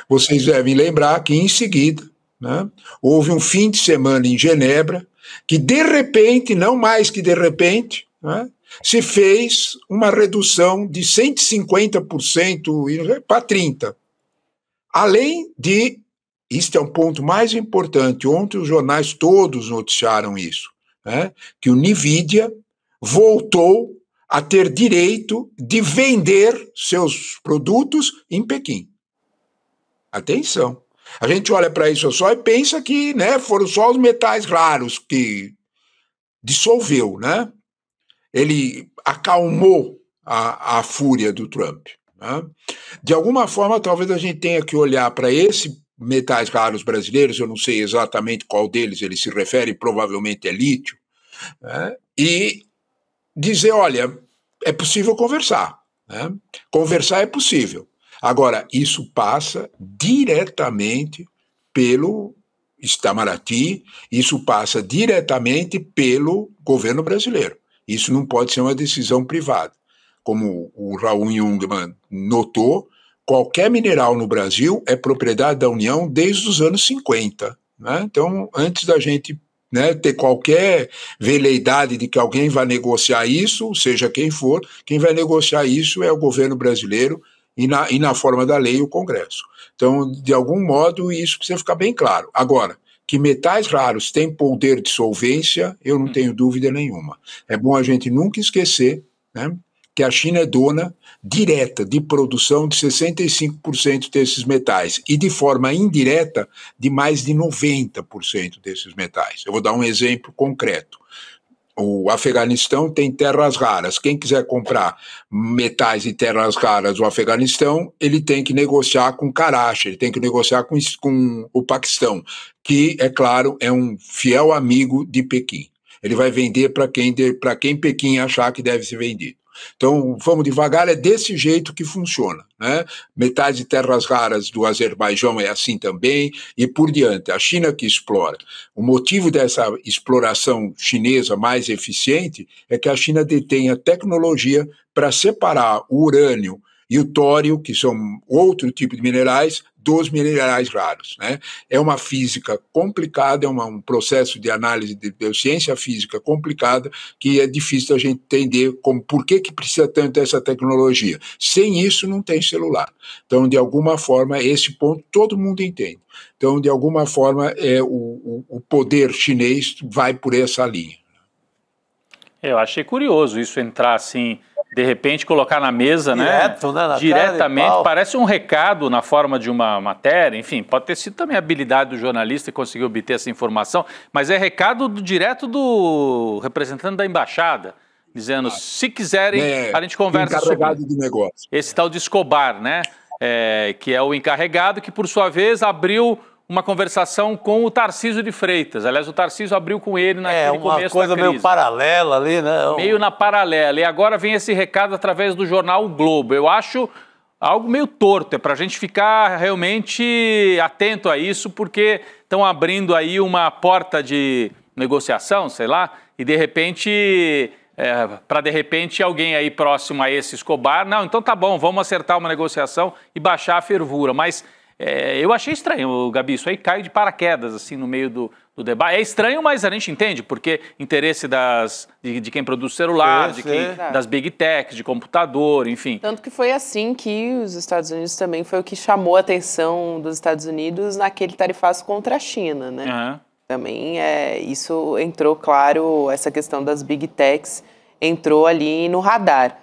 Vocês devem lembrar que, em seguida, né? Houve um fim de semana em Genebra que, de repente, não mais que de repente, né, se fez uma redução de 150% para 30%. Além de, este é um ponto mais importante, ontem os jornais todos noticiaram isso, né, que o NVIDIA voltou a ter direito de vender seus produtos em Pequim. Atenção. A gente olha para isso só e pensa que, né, foram só os metais raros que dissolveu, né? Ele acalmou a fúria do Trump, né? De alguma forma, talvez a gente tenha que olhar para esses metais raros brasileiros, eu não sei exatamente qual deles ele se refere, provavelmente é lítio, né? E dizer, olha, é possível conversar, né? Conversar é possível. Agora, isso passa diretamente pelo Itamaraty, isso passa diretamente pelo governo brasileiro. Isso não pode ser uma decisão privada. Como o Raul Jungmann notou, qualquer mineral no Brasil é propriedade da União desde os anos 50. Né? Então, antes da gente, né, ter qualquer veleidade de que alguém vai negociar isso, seja quem for, quem vai negociar isso é o governo brasileiro e na forma da lei o Congresso. Então, de algum modo, isso precisa ficar bem claro. Agora, que metais raros têm poder de solvência, eu não tenho dúvida nenhuma. É bom a gente nunca esquecer, né, que a China é dona direta de produção de 65% desses metais e de forma indireta de mais de 90% desses metais. Eu vou dar um exemplo concreto. O Afeganistão tem terras raras. Quem quiser comprar metais e terras raras do Afeganistão, ele tem que negociar com Karachi, ele tem que negociar com o Paquistão, que, é claro, é um fiel amigo de Pequim. Ele vai vender para quem Pequim achar que deve ser vendido. Então, vamos devagar, é desse jeito que funciona, né? Metais e terras raras do Azerbaijão é assim também, e por diante. A China que explora. O motivo dessa exploração chinesa mais eficiente é que a China detém a tecnologia para separar o urânio e o tório, que são outro tipo de minerais, dos minerais raros, né? É uma física complicada, é um processo de análise de ciência física complicada, que é difícil a gente entender por que precisa tanto dessa tecnologia. Sem isso não tem celular. Então, de alguma forma, esse ponto todo mundo entende. Então, de alguma forma, o poder chinês vai por essa linha. Eu achei curioso isso entrar assim, de repente colocar na mesa, direto, né? Diretamente, parece um recado na forma de uma matéria, enfim, pode ter sido também a habilidade do jornalista que conseguiu obter essa informação, mas é recado direto do representante da embaixada, dizendo, se quiserem, a gente conversa sobre de negócio. Esse tal de Escobar, né? Que é o encarregado, que por sua vez abriu uma conversação com o Tarcísio de Freitas. Aliás, o Tarcísio abriu com ele naquele começo da crise. É uma coisa meio paralela ali, né? Meio na paralela. E agora vem esse recado através do jornal O Globo. Eu acho algo meio torto. É para a gente ficar realmente atento a isso, porque estão abrindo aí uma porta de negociação, sei lá, e de repente... para de repente alguém aí próximo a esse Escobar, não, então tá bom, vamos acertar uma negociação e baixar a fervura, mas eu achei estranho, Gabi, isso aí cai de paraquedas assim no meio do debate, é estranho, mas a gente entende, porque interesse de quem produz celular, das big techs, de computador, enfim. Tanto que foi assim que os Estados Unidos também foi o que chamou a atenção dos Estados Unidos naquele tarifaço contra a China, né? Uhum. Também isso entrou, claro, essa questão das big techs entrou ali no radar.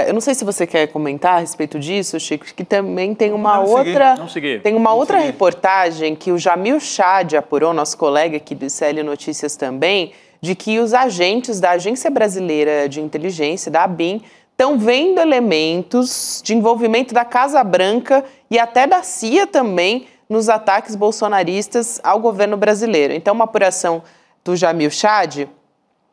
Eu não sei se você quer comentar a respeito disso, Chico, que também tem uma outra reportagem que o Jamil Chad apurou, nosso colega aqui do ICL Notícias também, de que os agentes da Agência Brasileira de Inteligência, da ABIN, estão vendo elementos de envolvimento da Casa Branca e até da CIA também nos ataques bolsonaristas ao governo brasileiro. Então, uma apuração do Jamil Chad,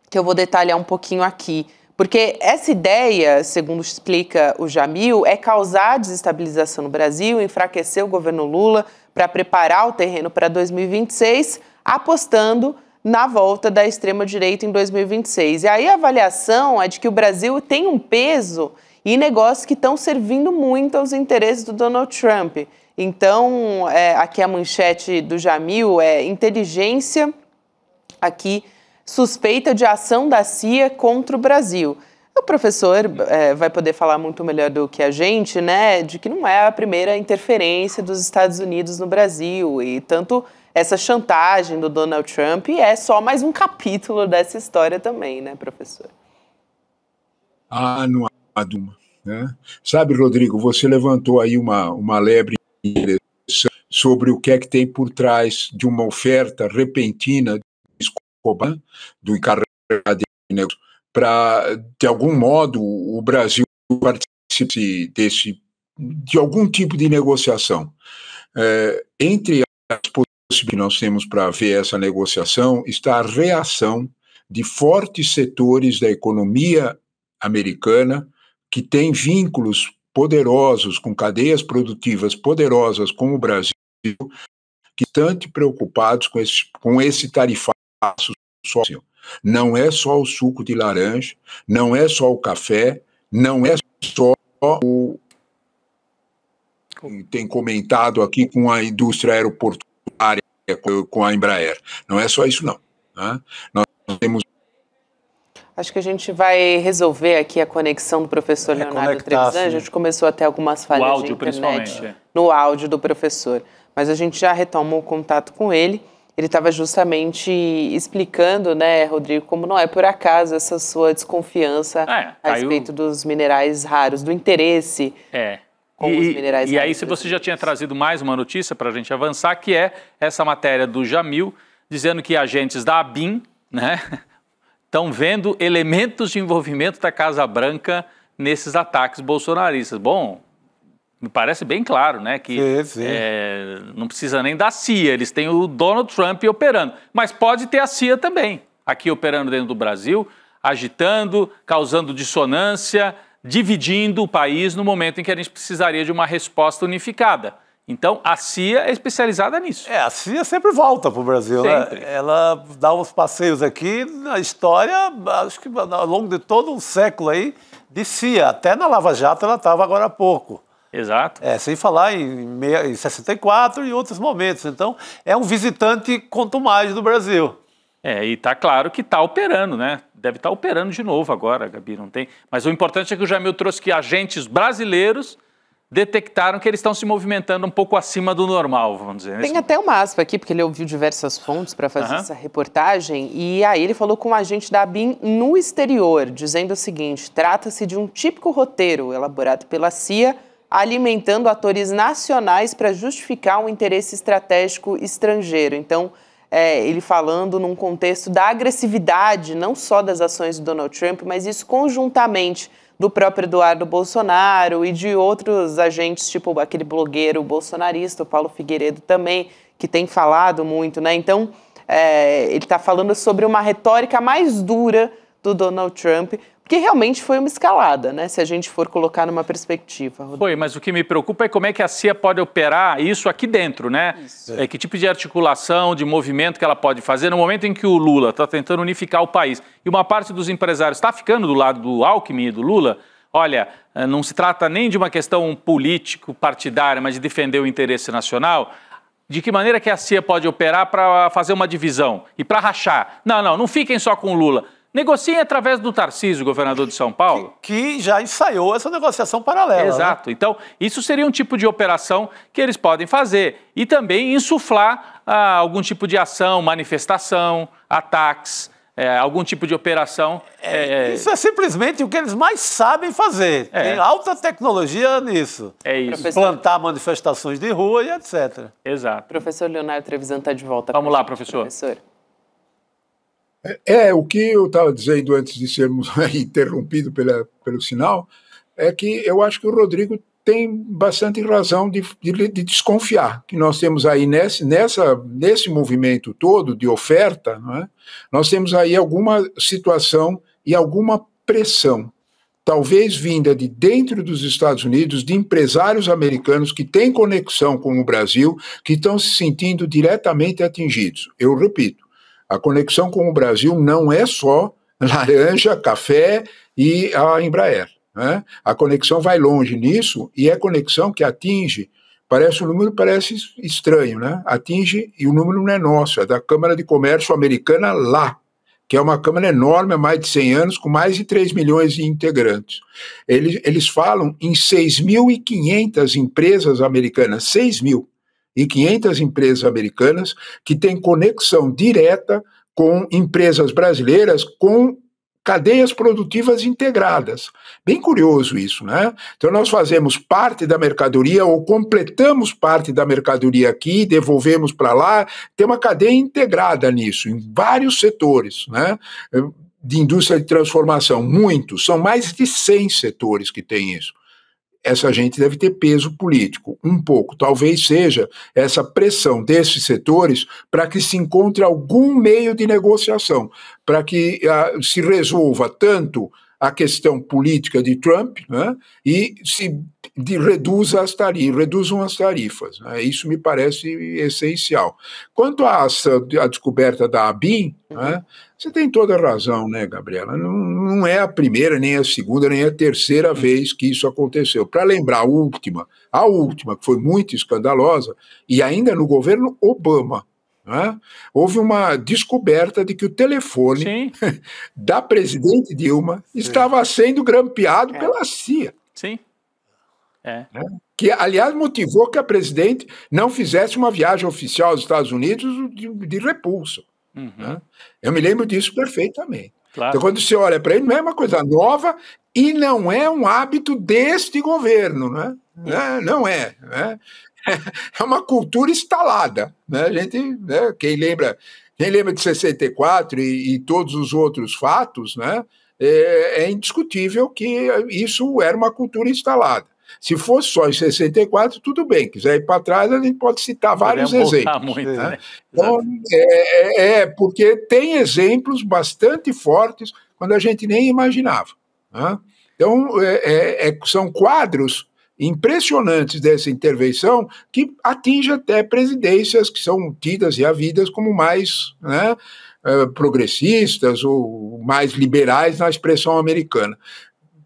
que eu vou detalhar um pouquinho aqui, porque essa ideia, segundo explica o Jamil, é causar desestabilização no Brasil, enfraquecer o governo Lula para preparar o terreno para 2026, apostando na volta da extrema-direita em 2026. E aí a avaliação é de que o Brasil tem um peso e negócios que estão servindo muito aos interesses do Donald Trump. Então, aqui a manchete do Jamil é inteligência, aqui, suspeita de ação da CIA contra o Brasil. O professor vai poder falar muito melhor do que a gente, né, de que não é a primeira interferência dos Estados Unidos no Brasil, e tanto essa chantagem do Donald Trump é só mais um capítulo dessa história também, né, professor? Não há dúvida, né? Sabe, Rodrigo, você levantou aí uma lebre sobre o que é que tem por trás de uma oferta repentina do encarregado de negócio para, de algum modo, o Brasil participe de algum tipo de negociação. Entre as possibilidades que nós temos para ver essa negociação está a reação de fortes setores da economia americana que têm vínculos poderosos, com cadeias produtivas poderosas com o Brasil, que estão preocupados com esse tarifaço social. Não é só o suco de laranja, não é só o café, não é só o... Tem comentado aqui com a indústria aeroportuária, com a Embraer. Não é só isso, não. Né? Nós temos... Acho que a gente vai resolver aqui a conexão do professor Leonardo Trevisan. A gente começou a ter algumas falhas de internet no áudio do professor, mas a gente já retomou o contato com ele. Ele estava justamente explicando, né, Rodrigo, como não é por acaso essa sua desconfiança a respeito dos minerais raros, do interesse com os minerais raros. E aí, se você já tinha trazido mais uma notícia para a gente avançar, que é essa matéria do Jamil, dizendo que agentes da ABIN, né, estão vendo elementos de envolvimento da Casa Branca nesses ataques bolsonaristas. Bom, me parece bem claro, né, que não precisa nem da CIA, eles têm o Donald Trump operando, mas pode ter a CIA também, aqui operando dentro do Brasil, agitando, causando dissonância, dividindo o país no momento em que a gente precisaria de uma resposta unificada. Então, a CIA é especializada nisso. A CIA sempre volta para o Brasil, sempre, né? Ela dá uns passeios aqui na história, acho que ao longo de todo um século aí, de CIA. Até na Lava Jato ela estava agora há pouco. Exato. Sem falar em 64 e outros momentos. Então, é um visitante quanto mais do Brasil. E está claro que está operando, né? Deve estar operando de novo agora, Gabi, não tem... Mas o importante é que o Jamil trouxe que agentes brasileiros detectaram que eles estão se movimentando um pouco acima do normal, vamos dizer. Tem até uma aspa aqui, porque ele ouviu diversas fontes para fazer essa reportagem, e aí ele falou com um agente da ABIN no exterior, dizendo o seguinte: trata-se de um típico roteiro elaborado pela CIA, alimentando atores nacionais para justificar um interesse estratégico estrangeiro. Então, ele falando num contexto da agressividade, não só das ações do Donald Trump, mas isso conjuntamente do próprio Eduardo Bolsonaro e de outros agentes, tipo aquele blogueiro bolsonarista, o Paulo Figueiredo também, que tem falado muito, né? Então, ele está falando sobre uma retórica mais dura do Donald Trump, porque realmente foi uma escalada, né? Se a gente for colocar numa perspectiva. Foi, mas o que me preocupa é como é que a CIA pode operar isso aqui dentro, né? Que tipo de articulação, de movimento que ela pode fazer no momento em que o Lula está tentando unificar o país e uma parte dos empresários está ficando do lado do Alckmin e do Lula. Olha, não se trata nem de uma questão político-partidária, mas de defender o interesse nacional. De que maneira que a CIA pode operar para fazer uma divisão e para rachar? Não fiquem só com o Lula. Negociem através do Tarcísio, governador de São Paulo. Que já ensaiou essa negociação paralela. Exato. Né? Então, isso seria um tipo de operação que eles podem fazer. E também insuflar algum tipo de ação, manifestação, ataques, algum tipo de operação. Isso é simplesmente o que eles mais sabem fazer. Tem alta tecnologia nisso. É isso. Professor... Plantar manifestações de rua e etc. Exato. Professor Leonardo Trevisan está de volta. Vamos lá, professor. O que eu estava dizendo antes de sermos interrompidos pelo sinal, é que eu acho que o Rodrigo tem bastante razão de desconfiar, que nós temos aí nesse movimento todo de oferta, não é? Nós temos aí alguma situação e alguma pressão, talvez vinda de dentro dos Estados Unidos, de empresários americanos que têm conexão com o Brasil, que estão se sentindo diretamente atingidos. Eu repito, a conexão com o Brasil não é só laranja, café e a Embraer. Né? A conexão vai longe nisso e é conexão que atinge O número parece estranho, né? Atinge, e o número não é nosso, é da Câmara de Comércio Americana lá, que é uma câmara enorme há mais de 100 anos, com mais de 3 milhões de integrantes. Eles falam em 6.500 empresas americanas, 6.500 empresas americanas que têm conexão direta com empresas brasileiras, com cadeias produtivas integradas. Bem curioso isso, né? Então nós fazemos parte da mercadoria ou completamos parte da mercadoria aqui, devolvemos para lá, tem uma cadeia integrada nisso, em vários setores, né? De indústria de transformação, muitos, são mais de 100 setores que têm isso. Essa gente deve ter peso político, um pouco. Talvez seja essa pressão desses setores para que se encontre algum meio de negociação, para que se resolva tanto a questão política de Trump, né, e reduzam as tarifas. Né, isso me parece essencial. Quanto à descoberta da ABIN, né, você tem toda a razão, né, Gabriela? Não é a primeira, nem a segunda, nem a terceira vez que isso aconteceu. Para lembrar a última, que foi muito escandalosa, e ainda no governo Obama, né, houve uma descoberta de que o telefone da presidente Dilma estava sendo grampeado pela CIA. Sim. Né, que, aliás, motivou que a presidente não fizesse uma viagem oficial aos Estados Unidos de repulsa. Né? Eu me lembro disso perfeitamente. Claro. Então, quando você olha para ele, não é uma coisa nova e não é um hábito deste governo, né? Não é. Né? É uma cultura instalada. Né? A gente, né? Quem lembra de 64 e todos os outros fatos, né? É indiscutível que isso era uma cultura instalada. Se fosse só em 64, tudo bem. Quiser ir para trás, a gente pode citar vários exemplos. Muito, né? Então, porque tem exemplos bastante fortes quando a gente nem imaginava. Né? Então, são quadros impressionantes dessa intervenção que atinge até presidências que são tidas e havidas como mais, né, progressistas ou mais liberais na expressão americana.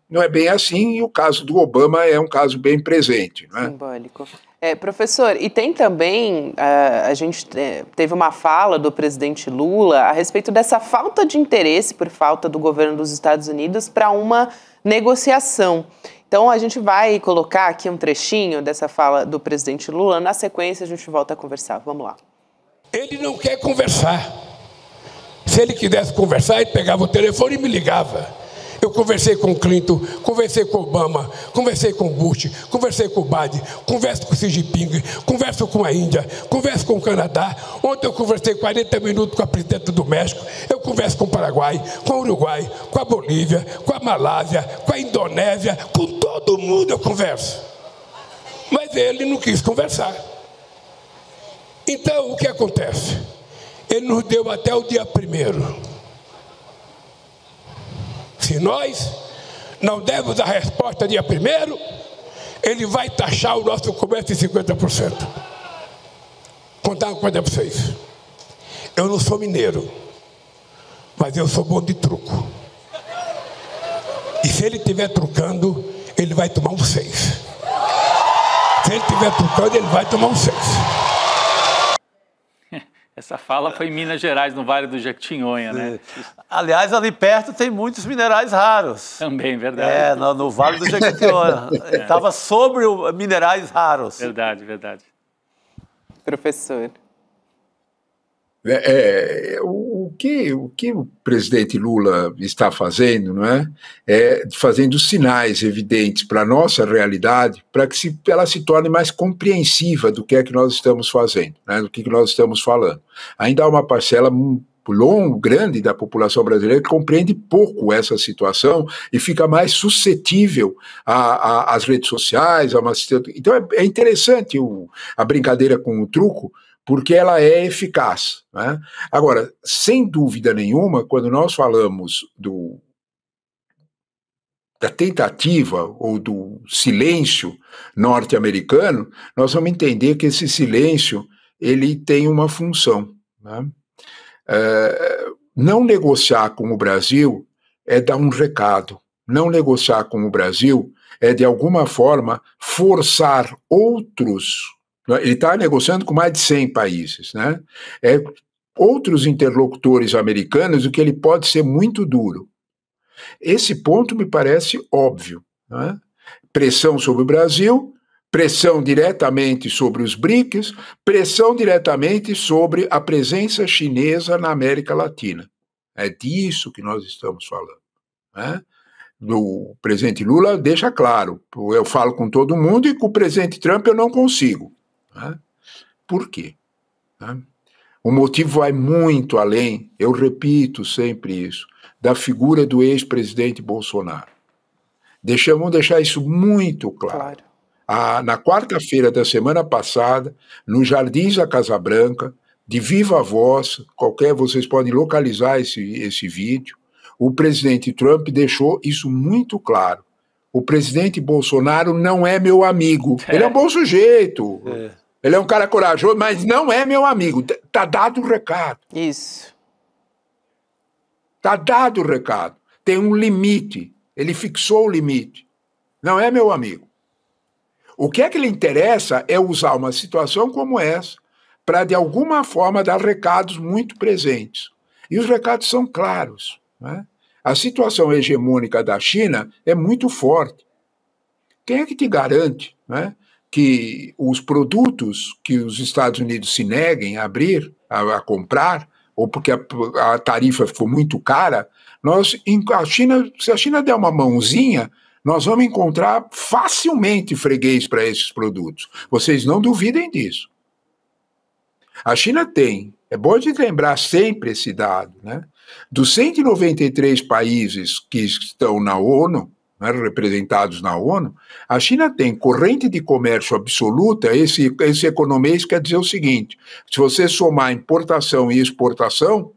Não é bem assim, e o caso do Obama é um caso bem presente. Né? Simbólico. Professor, e tem também, a gente teve uma fala do presidente Lula a respeito dessa falta de interesse por falta do governo dos Estados Unidos para uma negociação. Então, a gente vai colocar aqui um trechinho dessa fala do presidente Lula. Na sequência, a gente volta a conversar. Vamos lá. Ele não quer conversar. Se ele quisesse conversar, ele pegava o telefone e me ligava. Eu conversei com o Clinton, conversei com o Obama, conversei com o Bush, conversei com o Biden, converso com o Xi Jinping, converso com a Índia, converso com o Canadá. Ontem eu conversei 40 minutos com a presidenta do México, eu converso com o Paraguai, com o Uruguai, com a Bolívia, com a Malásia, com a Indonésia, com todo mundo eu converso. Mas ele não quis conversar. Então, o que acontece? Ele nos deu até o dia 1º. Se nós não dermos a resposta dia 1º, ele vai taxar o nosso comércio em 50%. Vou contar uma coisa para vocês. Eu não sou mineiro, mas eu sou bom de truco. E se ele estiver trucando, ele vai tomar um 6. Se ele estiver trucando, ele vai tomar um 6. Essa fala foi em Minas Gerais, no Vale do Jequitinhonha, né? Aliás, ali perto tem muitos minerais raros. Também, verdade. No Vale do Jequitinhonha. Estava sobre os minerais raros. Verdade, verdade. Professor. O que o presidente Lula está fazendo, não é? Fazendo sinais evidentes para a nossa realidade, para que ela se torne mais compreensiva do que é que nós estamos fazendo, né? Do que nós estamos falando. Ainda há uma parcela grande da população brasileira que compreende pouco essa situação e fica mais suscetível às redes sociais. Então é interessante a brincadeira com o truco, porque ela é eficaz. Né? Agora, sem dúvida nenhuma, quando nós falamos da tentativa ou do silêncio norte-americano, nós vamos entender que esse silêncio ele tem uma função. Né? Não negociar com o Brasil é dar um recado. Não negociar com o Brasil é, de alguma forma, forçar outros. Ele está negociando com mais de 100 países, né? Outros interlocutores americanos, o que ele pode ser muito duro. Esse ponto me parece óbvio, né? Pressão sobre o Brasil, pressão diretamente sobre os BRICS, pressão diretamente sobre a presença chinesa na América Latina. É disso que nós estamos falando, né? O presidente Lula deixa claro, eu falo com todo mundo e com o presidente Trump eu não consigo, né? Por quê? Né? O motivo vai muito além, eu repito sempre isso, da figura do ex-presidente Bolsonaro. Vamos deixar isso muito claro. Na quarta-feira da semana passada, nos Jardins da Casa Branca, de viva voz, vocês podem localizar esse vídeo, o presidente Trump deixou isso muito claro. O presidente Bolsonaro não é meu amigo. Ele é um bom sujeito. Ele é um cara corajoso, mas não é meu amigo. Tá dado o recado. Isso. Tá dado o recado. Tem um limite. Ele fixou o limite. Não é meu amigo. O que é que lhe interessa é usar uma situação como essa para, de alguma forma, dar recados muito presentes. E os recados são claros, né? A situação hegemônica da China é muito forte. Quem é que te garante, né, que os produtos que os Estados Unidos se neguem a abrir, a comprar, ou porque a tarifa ficou muito cara, se a China der uma mãozinha, nós vamos encontrar facilmente freguês para esses produtos. Vocês não duvidem disso. A China tem, é bom a gente lembrar sempre esse dado, né? Dos 193 países que estão na ONU, né, representados na ONU, a China tem corrente de comércio absoluta. Esse economês quer dizer o seguinte: se você somar importação e exportação,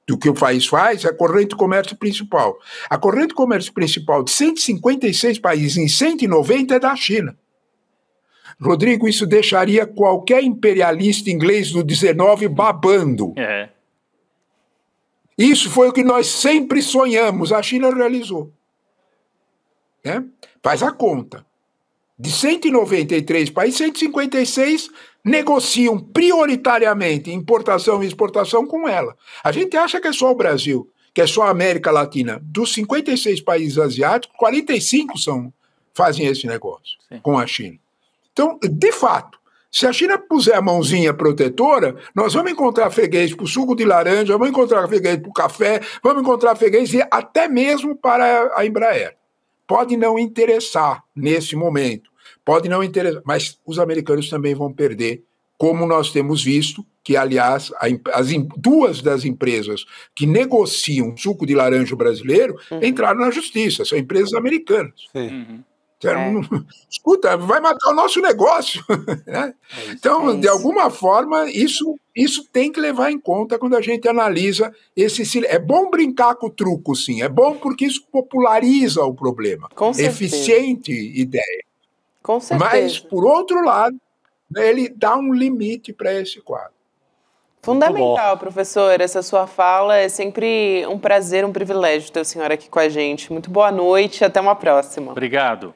do que o país faz, é a corrente de comércio principal. A corrente de comércio principal de 156 países em 190 é da China. Rodrigo, isso deixaria qualquer imperialista inglês do 19 babando. Isso foi o que nós sempre sonhamos, a China realizou. Né? Faz a conta. De 193 países, 156 negociam prioritariamente importação e exportação com ela. A gente acha que é só o Brasil, que é só a América Latina. Dos 56 países asiáticos, 45 fazem esse negócio com a China. Então, de fato, se a China puser a mãozinha protetora, nós vamos encontrar freguês para o suco de laranja, vamos encontrar freguês para o café, vamos encontrar freguês até mesmo para a Embraer. Pode não interessar nesse momento, pode não interessar, mas os americanos também vão perder, como nós temos visto, que, aliás, duas das empresas que negociam suco de laranja brasileiro entraram na justiça, são empresas americanas. Escuta, vai matar o nosso negócio. Né? Então, de alguma forma, isso tem que levar em conta quando a gente analisa esse. É bom brincar com o truco, sim. É bom porque isso populariza o problema. Com certeza. Eficiente ideia. Com certeza. Mas, por outro lado, ele dá um limite para esse quadro. Fundamental, professor. Essa sua fala é sempre um prazer, um privilégio ter o senhor aqui com a gente. Muito boa noite e até uma próxima. Obrigado.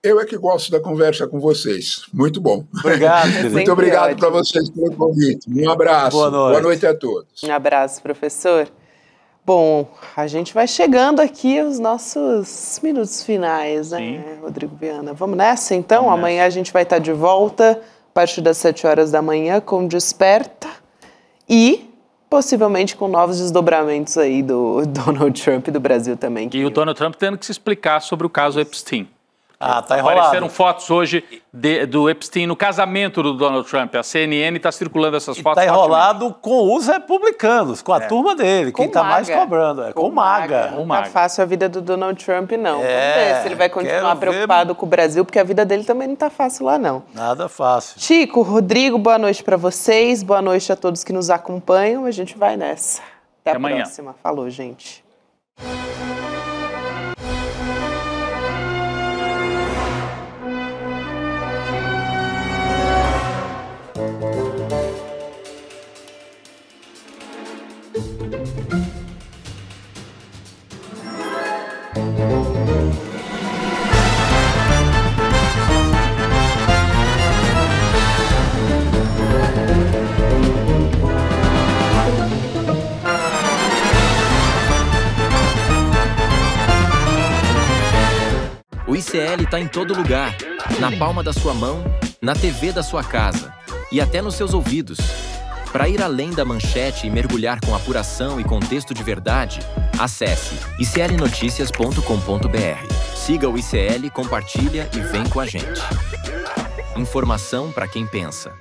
Eu é que gosto da conversa com vocês. Muito bom. Obrigado. Muito obrigado para vocês pelo convite. Um abraço. Boa noite a todos. Um abraço, professor. Bom, a gente vai chegando aqui aos nossos minutos finais, né, Rodrigo Viana? Vamos nessa, então? Amanhã a gente vai estar de volta a partir das 7 horas da manhã com Desperta e possivelmente com novos desdobramentos aí do Donald Trump e do Brasil também. E o Donald Trump tendo que se explicar sobre o caso Epstein. Tá enrolado. Apareceram fotos hoje do Epstein no casamento do Donald Trump. A CNN está circulando essas fotos. Está enrolado com os republicanos, com a turma dele. Quem está mais cobrando. Com MAGA. Não está fácil a vida do Donald Trump, não. Vamos ver se ele vai continuar preocupado com o Brasil, porque a vida dele também não está fácil lá, não. Nada fácil. Chico, Rodrigo, boa noite para vocês. Boa noite a todos que nos acompanham. A gente vai nessa. Até a próxima. Falou, gente. ICL está em todo lugar, na palma da sua mão, na TV da sua casa e até nos seus ouvidos. Para ir além da manchete e mergulhar com apuração e contexto de verdade, acesse iclnoticias.com.br. Siga o ICL, compartilha e vem com a gente. Informação para quem pensa.